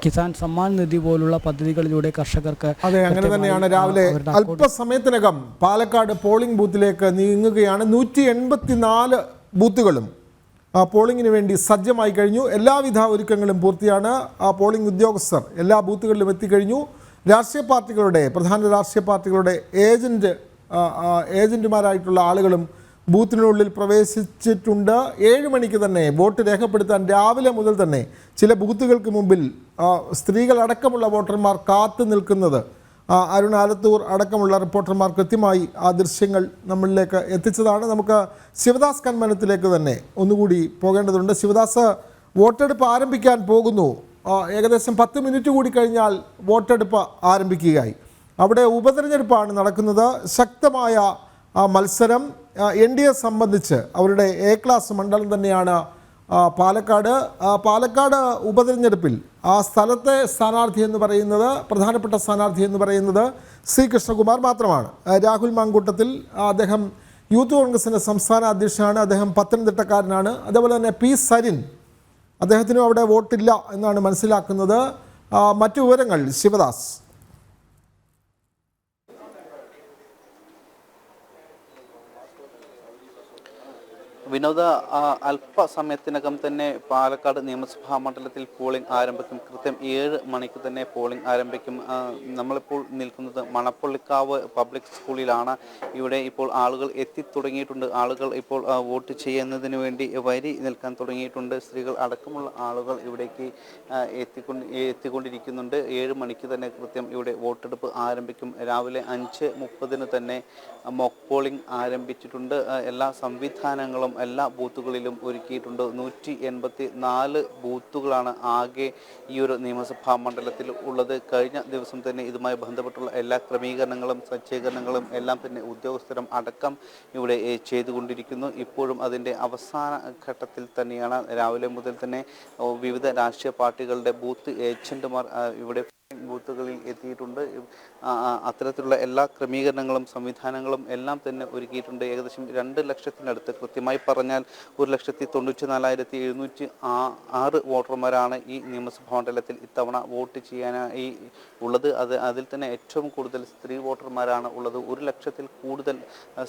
കിസാൻ സമ്മാൻ നിധി പോലുള്ള പദ്ധതികളിലൂടെ കർഷകർക്ക്. അതെ, അങ്ങനെ തന്നെയാണ്. രാവിലെ അല്പസമയത്തിനകം പാലക്കാട് പോളിംഗ് ബൂത്തിലേക്ക് നീങ്ങുകയാണ്. 184 ബൂത്തുകളും പോളിംഗിന് വേണ്ടി സജ്ജമായി കഴിഞ്ഞു. എല്ലാവിധ ഒരുക്കങ്ങളും പൂർത്തിയാണ്. പോളിംഗ് ഉദ്യോഗസ്ഥർ എല്ലാ ബൂത്തുകളിലും എത്തിക്കഴിഞ്ഞു. രാഷ്ട്രീയ പാർട്ടികളുടെ, പ്രധാന രാഷ്ട്രീയ പാർട്ടികളുടെ ഏജന്റുമാരായിട്ടുള്ള ആളുകളും ബൂത്തിനുള്ളിൽ പ്രവേശിച്ചിട്ടുണ്ട്. 7 മണിക്ക് തന്നെ വോട്ട് രേഖപ്പെടുത്താൻ രാവിലെ മുതൽ തന്നെ ചില ബൂത്തുകൾക്ക് മുമ്പിൽ സ്ത്രീകളടക്കമുള്ള വോട്ടർമാർ കാത്തു നിൽക്കുന്നത് അരുൺ ആലത്തൂർ അടക്കമുള്ള റിപ്പോർട്ടർമാർ കൃത്യമായി ആ ദൃശ്യങ്ങൾ നമ്മളിലേക്ക് എത്തിച്ചതാണ്. നമുക്ക് ശിവദാസ് കന്മനത്തിലേക്ക് തന്നെ ഒന്നുകൂടി പോകേണ്ടതുണ്ട്. ശിവദാസ്, വോട്ടെടുപ്പ് ആരംഭിക്കാൻ പോകുന്നു. ഏകദേശം 10 മിനിറ്റ് കൂടി കഴിഞ്ഞാൽ വോട്ടെടുപ്പ് ആരംഭിക്കുകയായി. അവിടെ ഉപതെരഞ്ഞെടുപ്പാണ് നടക്കുന്നത്. ശക്തമായ മത്സരം. NDA സംബന്ധിച്ച് അവരുടെ A ക്ലാസ് മണ്ഡലം തന്നെയാണ് പാലക്കാട് ഉപതെരഞ്ഞെടുപ്പിൽ ആ സ്ഥലത്തെ സ്ഥാനാർത്ഥി എന്ന് പറയുന്നത്, പ്രധാനപ്പെട്ട സ്ഥാനാർത്ഥി എന്ന് പറയുന്നത് C. കൃഷ്ണകുമാർ മാത്രമാണ്. രാഹുൽ മാങ്കൂട്ടത്തിൽ, അദ്ദേഹം യൂത്ത് കോൺഗ്രസിൻ്റെ സംസ്ഥാന അധ്യക്ഷനാണ്. അദ്ദേഹം പത്തനംതിട്ടക്കാരനാണ്. അതേപോലെ തന്നെ P. സരിൻ, അദ്ദേഹത്തിനും അവിടെ വോട്ടില്ല എന്നാണ് മനസ്സിലാക്കുന്നത്. മറ്റു വിവരങ്ങൾ ശിവദാസ്. വിനോദ, അല്പസമയത്തിനകം തന്നെ പാലക്കാട് നിയമസഭാ മണ്ഡലത്തിൽ പോളിംഗ് ആരംഭിക്കും. കൃത്യം 7 മണിക്ക് തന്നെ പോളിംഗ് ആരംഭിക്കും. നമ്മളിപ്പോൾ നിൽക്കുന്നത് മണപ്പുള്ളിക്കാവ് പബ്ലിക് സ്കൂളിലാണ്. ഇവിടെ ഇപ്പോൾ ആളുകൾ എത്തിത്തുടങ്ങിയിട്ടുണ്ട്. ആളുകൾ ഇപ്പോൾ വോട്ട് ചെയ്യുന്നതിന് വേണ്ടി വരി നിൽക്കാൻ തുടങ്ങിയിട്ടുണ്ട്. സ്ത്രീകൾ അടക്കമുള്ള ആളുകൾ ഇവിടേക്ക് എത്തിക്കൊണ്ടിരിക്കുന്നുണ്ട്. 7 മണിക്ക് തന്നെ കൃത്യം ഇവിടെ വോട്ടെടുപ്പ് ആരംഭിക്കും. രാവിലെ 5:30 തന്നെ മോക്ക് പോളിംഗ് ആരംഭിച്ചിട്ടുണ്ട്. എല്ലാ സംവിധാനങ്ങളും എല്ലാ ബൂത്തുകളിലും ഒരുക്കിയിട്ടുണ്ട്. 184 ബൂത്തുകളാണ് ആകെ ഈ ഒരു നിയമസഭാ മണ്ഡലത്തിൽ ഉള്ളത്. കഴിഞ്ഞ ദിവസം തന്നെ ഇതുമായി ബന്ധപ്പെട്ടുള്ള എല്ലാ ക്രമീകരണങ്ങളും സജ്ജീകരണങ്ങളും എല്ലാം തന്നെ ഉദ്യോഗസ്ഥരും അടക്കം ഇവിടെ ചെയ്തുകൊണ്ടിരിക്കുന്നു. ഇപ്പോഴും അതിൻ്റെ അവസാന ഘട്ടത്തിൽ തന്നെയാണ്. രാവിലെ മുതൽ തന്നെ വിവിധ രാഷ്ട്രീയ പാർട്ടികളുടെ ബൂത്ത് ഏജന്റുമാർ ഇവിടെ ബൂത്തുകളിൽ എത്തിയിട്ടുണ്ട്. അത്തരത്തിലുള്ള എല്ലാ ക്രമീകരണങ്ങളും സംവിധാനങ്ങളും എല്ലാം തന്നെ ഒരുക്കിയിട്ടുണ്ട്. ഏകദേശം 2 ലക്ഷത്തിനടുത്ത്, കൃത്യമായി പറഞ്ഞാൽ 1,94,706 വോട്ടർമാരാണ് ഈ നിയമസഭാ മണ്ഡലത്തിൽ ഇത്തവണ വോട്ട് ചെയ്യാനായി ഉള്ളത്. അതിൽ തന്നെ ഏറ്റവും കൂടുതൽ സ്ത്രീ വോട്ടർമാരാണ് ഉള്ളത്. 1 ലക്ഷത്തിൽ കൂടുതൽ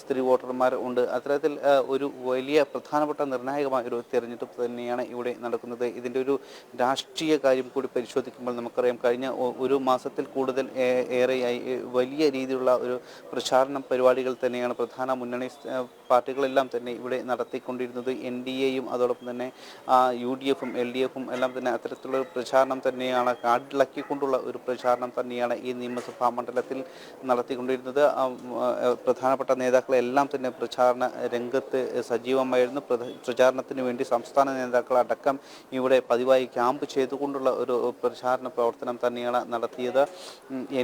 സ്ത്രീ വോട്ടർമാർ ഉണ്ട്. അത്തരത്തിൽ ഒരു വലിയ പ്രധാനപ്പെട്ട നിർണായകമായ ഒരു തെരഞ്ഞെടുപ്പ് തന്നെയാണ് ഇവിടെ നടക്കുന്നത്. ഇതിൻ്റെ ഒരു രാഷ്ട്രീയ കാര്യം കൂടി പരിശോധിക്കുമ്പോൾ നമുക്കറിയാം, കഴിഞ്ഞ ഒരു മാസത്തിൽ കൂടുതൽ ഏറെയായി വലിയ രീതിയിലുള്ള ഒരു പ്രചാരണ പരിപാടികൾ തന്നെയാണ് പ്രധാന മുന്നണി പാർട്ടികളെല്ലാം തന്നെ ഇവിടെ നടത്തിക്കൊണ്ടിരുന്നത്. NDAയും അതോടൊപ്പം തന്നെ UDFും LDFും എല്ലാം തന്നെ അത്തരത്തിലുള്ള പ്രചാരണം തന്നെയാണ്, കാടിളക്കിക്കൊണ്ടുള്ള ഒരു പ്രചാരണം തന്നെയാണ് ഈ നിയമസഭാ മണ്ഡലത്തിൽ നടത്തിക്കൊണ്ടിരുന്നത്. പ്രധാനപ്പെട്ട നേതാക്കളെല്ലാം തന്നെ പ്രചാരണ രംഗത്ത് സജീവമായിരുന്നു. പ്രചാരണത്തിന് വേണ്ടി സംസ്ഥാന നേതാക്കളടക്കം ഇവിടെ പതിവായി ക്യാമ്പ് ചെയ്തുകൊണ്ടുള്ള ഒരു പ്രചാരണ പ്രവർത്തനം തന്നെയാണ് നടത്തിയത്.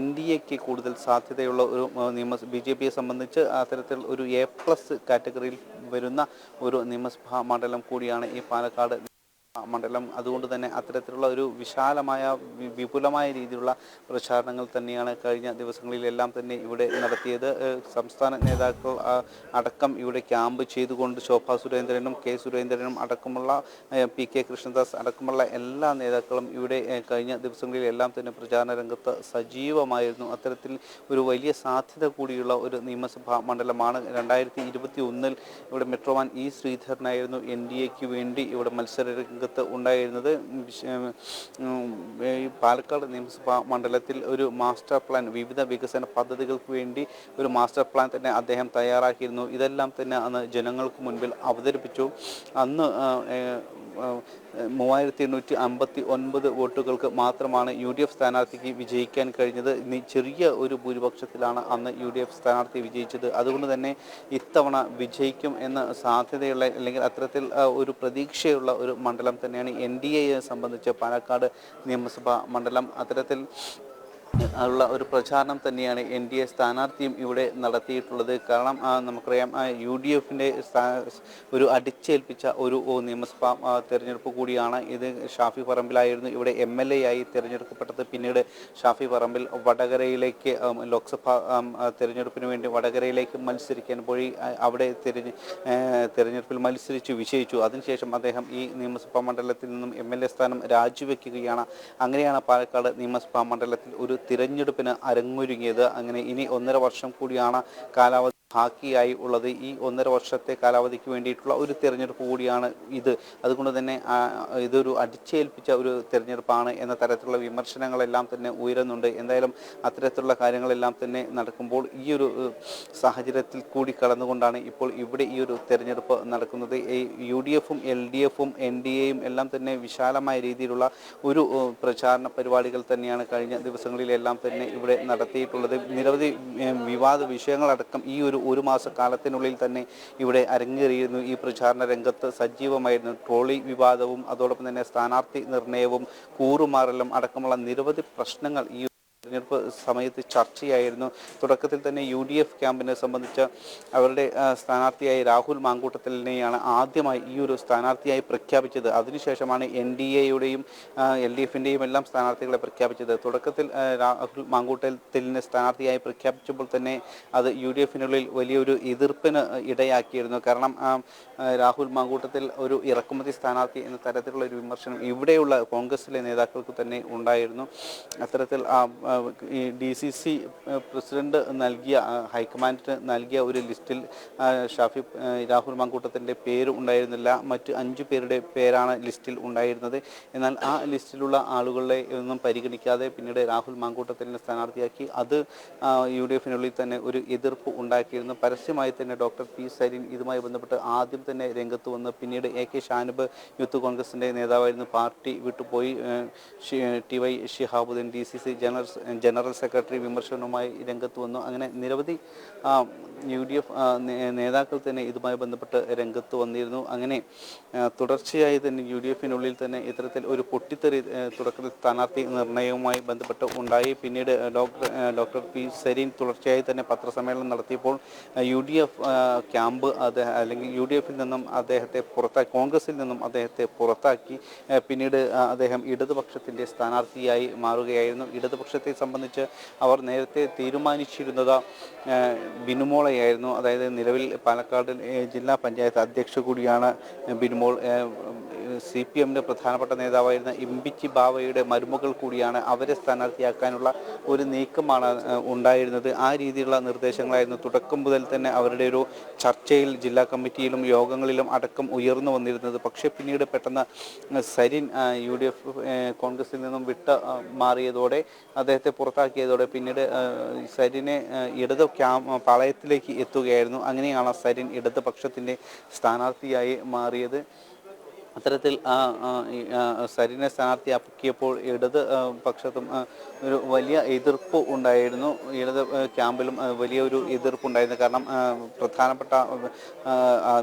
NDAക്ക് കൂടുതൽ സാധ്യതയുള്ള ഒരു BJPയെ സംബന്ധിച്ച് അത്തരത്തിൽ ഒരു A+ കാറ്റഗറിയിൽ വരുന്ന ഒരു നിയമസഭാ മണ്ഡലം കൂടിയാണ് ഈ പാലക്കാട് മണ്ഡലം. അതുകൊണ്ട് തന്നെ അത്തരത്തിലുള്ള ഒരു വിശാലമായ വിപുലമായ രീതിയിലുള്ള പ്രചാരണങ്ങൾ തന്നെയാണ് കഴിഞ്ഞ ദിവസങ്ങളിലെല്ലാം തന്നെ ഇവിടെ നടത്തിയത്. സംസ്ഥാന നേതാക്കൾ അടക്കം ഇവിടെ ക്യാമ്പ് ചെയ്തുകൊണ്ട് ശോഭാ സുരേന്ദ്രനും K സുരേന്ദ്രനും അടക്കമുള്ള PK കൃഷ്ണദാസ് അടക്കമുള്ള എല്ലാ നേതാക്കളും ഇവിടെ കഴിഞ്ഞ ദിവസങ്ങളിലെല്ലാം തന്നെ പ്രചാരണ രംഗത്ത് സജീവമായിരുന്നു. അത്തരത്തിൽ ഒരു വലിയ സാധ്യത കൂടിയുള്ള ഒരു നിയമസഭാ മണ്ഡലമാണ്. 2021 ഇവിടെ മെട്രോമാൻ E ശ്രീധരനായിരുന്നു NDAക്ക് വേണ്ടി ഇവിടെ മത്സര ഉണ്ടായിരുന്നത്. ഈ പാലക്കാട് നിയമസഭാ മണ്ഡലത്തിൽ ഒരു മാസ്റ്റർ പ്ലാൻ, വിവിധ വികസന പദ്ധതികൾക്ക് വേണ്ടി ഒരു മാസ്റ്റർ പ്ലാൻ തന്നെ അദ്ദേഹം തയ്യാറാക്കിയിരുന്നു. ഇതെല്ലാം തന്നെ അന്ന് ജനങ്ങൾക്ക് മുൻപിൽ അവതരിപ്പിച്ചു. അന്ന് 3859 വോട്ടുകൾക്ക് മാത്രമാണ് UDF സ്ഥാനാർത്ഥിക്ക് വിജയിക്കാൻ കഴിഞ്ഞത്. ചെറിയ ഒരു ഭൂരിപക്ഷത്തിലാണ് അന്ന് UDF സ്ഥാനാർത്ഥി വിജയിച്ചത്. അതുകൊണ്ട് തന്നെ ഇത്തവണ വിജയിക്കും എന്ന സാധ്യതയുള്ള, അല്ലെങ്കിൽ അത്തരത്തിൽ ഒരു പ്രതീക്ഷയുള്ള ഒരു മണ്ഡലം തന്നെയാണ് NDAയെ സംബന്ധിച്ച് പാലക്കാട് നിയമസഭാ മണ്ഡലം. അത്തരത്തിൽ ഉള്ള ഒരു പ്രചാരണം തന്നെയാണ് NDA സ്ഥാനാർത്ഥിയും ഇവിടെ നടത്തിയിട്ടുള്ളത്. കാരണം നമുക്കറിയാം, UDFിൻ്റെ ഒരു അടിച്ചേൽപ്പിച്ച ഒരു നിയമസഭാ തെരഞ്ഞെടുപ്പ് കൂടിയാണ് ഇത്. ഷാഫി പറമ്പിലായിരുന്നു ഇവിടെ MLA ആയി തിരഞ്ഞെടുക്കപ്പെട്ടത്. പിന്നീട് ഷാഫി പറമ്പിൽ വടകരയിലേക്ക് ലോക്സഭാ തെരഞ്ഞെടുപ്പിന് വേണ്ടി വടകരയിലേക്ക് മത്സരിക്കാൻ പോയി. അവിടെ തെരഞ്ഞെടുപ്പിൽ മത്സരിച്ച് വിജയിച്ചു. അതിനുശേഷം അദ്ദേഹം ഈ നിയമസഭാ മണ്ഡലത്തിൽ നിന്നും MLA സ്ഥാനം രാജിവെക്കുകയാണ്. അങ്ങനെയാണ് പാലക്കാട് നിയമസഭാ മണ്ഡലത്തിൽ ഒരു തിരഞ്ഞെടുപ്പിന് അരങ്ങൊരുങ്ങിയത്. അങ്ങനെ ഇനി 1.5 വർഷം കൂടിയാണ് കാലാവധി ബാക്കിയായി ഉള്ളത്. ഈ 1.5 വർഷത്തെ കാലാവധിക്ക് വേണ്ടിയിട്ടുള്ള ഒരു തിരഞ്ഞെടുപ്പ് കൂടിയാണ് ഇത്. അതുകൊണ്ട് തന്നെ ഇതൊരു അടിച്ചേൽപ്പിച്ച ഒരു തിരഞ്ഞെടുപ്പാണ് എന്ന തരത്തിലുള്ള വിമർശനങ്ങളെല്ലാം തന്നെ ഉയരുന്നുണ്ട്. എന്തായാലും അത്തരത്തിലുള്ള കാര്യങ്ങളെല്ലാം തന്നെ നടക്കുമ്പോൾ ഈ ഒരു സാഹചര്യത്തിൽ കൂടി കടന്നുകൊണ്ടാണ് ഇപ്പോൾ ഇവിടെ ഈ ഒരു തിരഞ്ഞെടുപ്പ് നടക്കുന്നത്. UDFും LDFും NDAയും എല്ലാം തന്നെ വിശാലമായ രീതിയിലുള്ള ഒരു പ്രചാരണ പരിപാടികൾ തന്നെയാണ് കഴിഞ്ഞ ദിവസങ്ങളിലെല്ലാം തന്നെ ഇവിടെ നടത്തിയിട്ടുള്ളത്. നിരവധി വിവാദ വിഷയങ്ങളടക്കം ഈ ഒരു മാസക്കാലത്തിനുള്ളിൽ തന്നെ ഇവിടെ അരങ്ങേറിയിരുന്നു. ഈ പ്രചാരണ രംഗത്ത് സജീവമായിരുന്നു. ട്രോളി വിവാദവും അതോടൊപ്പം തന്നെ സ്ഥാനാർത്ഥി നിർണയവും കൂറുമാറലും അടക്കമുള്ള നിരവധി പ്രശ്നങ്ങൾ ഈ തെരഞ്ഞെടുപ്പ് സമയത്ത് ചർച്ചയായിരുന്നു. തുടക്കത്തിൽ തന്നെ UDF ക്യാമ്പിനെ സംബന്ധിച്ച് അവരുടെ സ്ഥാനാർത്ഥിയായി രാഹുൽ മാങ്കൂട്ടത്തിലിനെയാണ് ആദ്യമായി ഈ ഒരു സ്ഥാനാർത്ഥിയായി പ്രഖ്യാപിച്ചത്. അതിനുശേഷമാണ് NDAയുടെയും LDFിൻ്റെയും എല്ലാം സ്ഥാനാർത്ഥികളെ പ്രഖ്യാപിച്ചത്. തുടക്കത്തിൽ രാഹുൽ മാങ്കൂട്ടത്തിലിനെ സ്ഥാനാർത്ഥിയായി പ്രഖ്യാപിച്ചപ്പോൾ തന്നെ അത് UDFിനുള്ളിൽ വലിയൊരു എതിർപ്പിന് ഇടയാക്കിയിരുന്നു. കാരണം രാഹുൽ മാങ്കൂട്ടത്തിൽ ഒരു ഇറക്കുമതി സ്ഥാനാർത്ഥി എന്ന തരത്തിലുള്ള ഒരു വിമർശനം ഇവിടെയുള്ള കോൺഗ്രസിലെ നേതാക്കൾക്ക് തന്നെ ഉണ്ടായിരുന്നു. അത്തരത്തിൽ ഈ DCC പ്രസിഡന്റ് നൽകിയ, ഹൈക്കമാൻഡിന് നൽകിയ ഒരു ലിസ്റ്റിൽ രാഹുൽ മാങ്കൂട്ടത്തിൻ്റെ പേര് ഉണ്ടായിരുന്നില്ല. മറ്റ് 5 പേരുടെ പേരാണ് ലിസ്റ്റിൽ ഉണ്ടായിരുന്നത്. എന്നാൽ ആ ലിസ്റ്റിലുള്ള ആളുകളെ ഒന്നും പരിഗണിക്കാതെ പിന്നീട് രാഹുൽ മാങ്കൂട്ടത്തിനെ സ്ഥാനാർത്ഥിയാക്കി. അത് UDFിനുള്ളിൽ തന്നെ ഒരു എതിർപ്പ് ഉണ്ടാക്കിയിരുന്നു. പരസ്യമായി തന്നെ ഡോക്ടർ P സരീൻ ഇതുമായി ബന്ധപ്പെട്ട് ആദ്യം തന്നെ രംഗത്ത് വന്ന് പിന്നീട് AK ഷാനിബ് യൂത്ത് കോൺഗ്രസിൻ്റെ നേതാവായിരുന്നു, പാർട്ടി വിട്ടുപോയി. TY Shihabuddin DCC general general secretary വിമർശനവുമായി രംഗത്ത് വന്നു. അങ്ങനെ നിരവധി UDF നേതാക്കൾ തന്നെ ഇതുമായി ബന്ധപ്പെട്ട് രംഗത്ത് വന്നിരുന്നു. അങ്ങനെ തുടർച്ചയായി തന്നെ UDFിനുള്ളിൽ തന്നെ ഇത്തരത്തിൽ ഒരു പൊട്ടിത്തെറി തുടക്കത്തിൽ സ്ഥാനാർത്ഥി നിർണയവുമായി ബന്ധപ്പെട്ട് ഉണ്ടായി. പിന്നീട് ഡോക്ടർ പി സരീൻ തുടർച്ചയായി തന്നെ പത്രസമ്മേളനം നടത്തിയപ്പോൾ UDF ക്യാമ്പ് അല്ലെങ്കിൽ UDFിൽ നിന്നും അദ്ദേഹത്തെ പുറത്താക്കി, കോൺഗ്രസിൽ നിന്നും അദ്ദേഹത്തെ പുറത്താക്കി. പിന്നീട് അദ്ദേഹം ഇടതുപക്ഷത്തിൻ്റെ സ്ഥാനാർത്ഥിയായി മാറുകയായിരുന്നു. ഇടതുപക്ഷത്തെ സംബന്ധിച്ച് അവർ നേരത്തെ തീരുമാനിച്ചിരുന്നത് ബിനുമോളയായിരുന്നു. അതായത് നിലവിൽ പാലക്കാട് ജില്ലാ പഞ്ചായത്ത് അധ്യക്ഷ കൂടിയാണ് ബിനുമോൾ. CPMൻ്റെ പ്രധാനപ്പെട്ട നേതാവായിരുന്ന ഇമ്പിച്ചി ബാവയുടെ മരുമകൾ കൂടിയാണ്. അവരെ സ്ഥാനാർത്ഥിയാക്കാനുള്ള ഒരു നീക്കമാണ് ഉണ്ടായിരുന്നത്. ആ രീതിയിലുള്ള നിർദ്ദേശങ്ങളായിരുന്നു തുടക്കം മുതൽ തന്നെ അവരുടെ ഒരു ചർച്ചയിൽ ജില്ലാ കമ്മിറ്റിയിലും യോഗങ്ങളിലും അടക്കം ഉയർന്നു വന്നിരുന്നത്. പക്ഷേ പിന്നീട് പെട്ടെന്ന് സരിൻ UDF കോൺഗ്രസിൽ നിന്നും മാറിയതോടെ, അദ്ദേഹത്തെ പുറത്താക്കിയതോടെ പിന്നീട് സരിനെ പാളയത്തിലേക്ക് എത്തുകയായിരുന്നു. അങ്ങനെയാണ് സരിൻ ഇടതുപക്ഷത്തിൻ്റെ സ്ഥാനാർത്ഥിയായി മാറിയത്. അത്തരത്തിൽ സരിനെ സ്ഥാനാർത്ഥിയാക്കിയപ്പോൾ ഇടത് പക്ഷത്തും ഒരു വലിയ എതിർപ്പ് ഉണ്ടായിരുന്നു. ഇടത് ക്യാമ്പിലും വലിയൊരു എതിർപ്പുണ്ടായിരുന്നു. കാരണം പ്രധാനപ്പെട്ട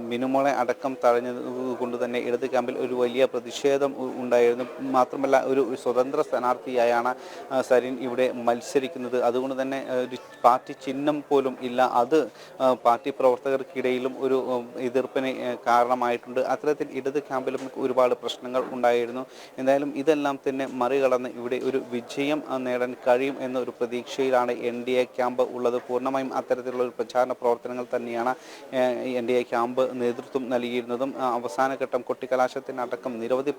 ബിനുമോളെ അടക്കം തഴഞ്ഞത് കൊണ്ട് തന്നെ ഇടത് ക്യാമ്പിൽ ഒരു വലിയ പ്രതിഷേധം ഉണ്ടായിരുന്നു. മാത്രമല്ല ഒരു സ്വതന്ത്ര സ്ഥാനാർത്ഥിയായാണ് സരിൻ ഇവിടെ മത്സരിക്കുന്നത്. അതുകൊണ്ട് തന്നെ ഒരു പാർട്ടി ചിഹ്നം പോലും ഇല്ല. അത് പാർട്ടി പ്രവർത്തകർക്കിടയിലും ഒരു എതിർപ്പിന് കാരണമായിട്ടുണ്ട്. അത്തരത്തിൽ ഇടത് ക്യാമ്പിലും ഒരുപാട് പ്രശ്നങ്ങൾ ഉണ്ടായിരുന്നു. എന്തായാലും ഇതെല്ലാം തന്നെ മറികടന്ന് ഇവിടെ ഒരു വിജയം നേടാൻ കഴിയും എന്നൊരു പ്രതീക്ഷയിലാണ് NDA ക്യാമ്പ് ഉള്ളത്. പൂർണ്ണമായും അത്തരത്തിലുള്ള ഒരു പ്രചാരണ പ്രവർത്തനങ്ങൾ തന്നെയാണ് NDA ക്യാമ്പ് നേതൃത്വം നൽകിയിരുന്നതും. അവസാന ഘട്ടം കൊട്ടിക്കലാശത്തിനടക്കം നിരവധി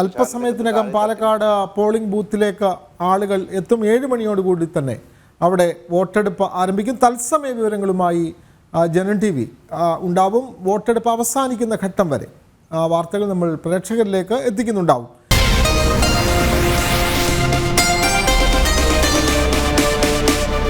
അല്പസമയത്തിനകം പാലക്കാട് പോളിംഗ് ബൂത്തിലേക്ക് ആളുകൾ എത്തും. 7 മണിയോടുകൂടി തന്നെ അവിടെ വോട്ടെടുപ്പ് ആരംഭിക്കും. തത്സമയ വിവരങ്ങളുമായി ജനം TV ഉണ്ടാവും. വോട്ടെടുപ്പ് അവസാനിക്കുന്ന ഘട്ടം വരെ വാർത്തകൾ നമ്മൾ പ്രേക്ഷകരിലേക്ക് എത്തിക്കുന്നുണ്ടാവും.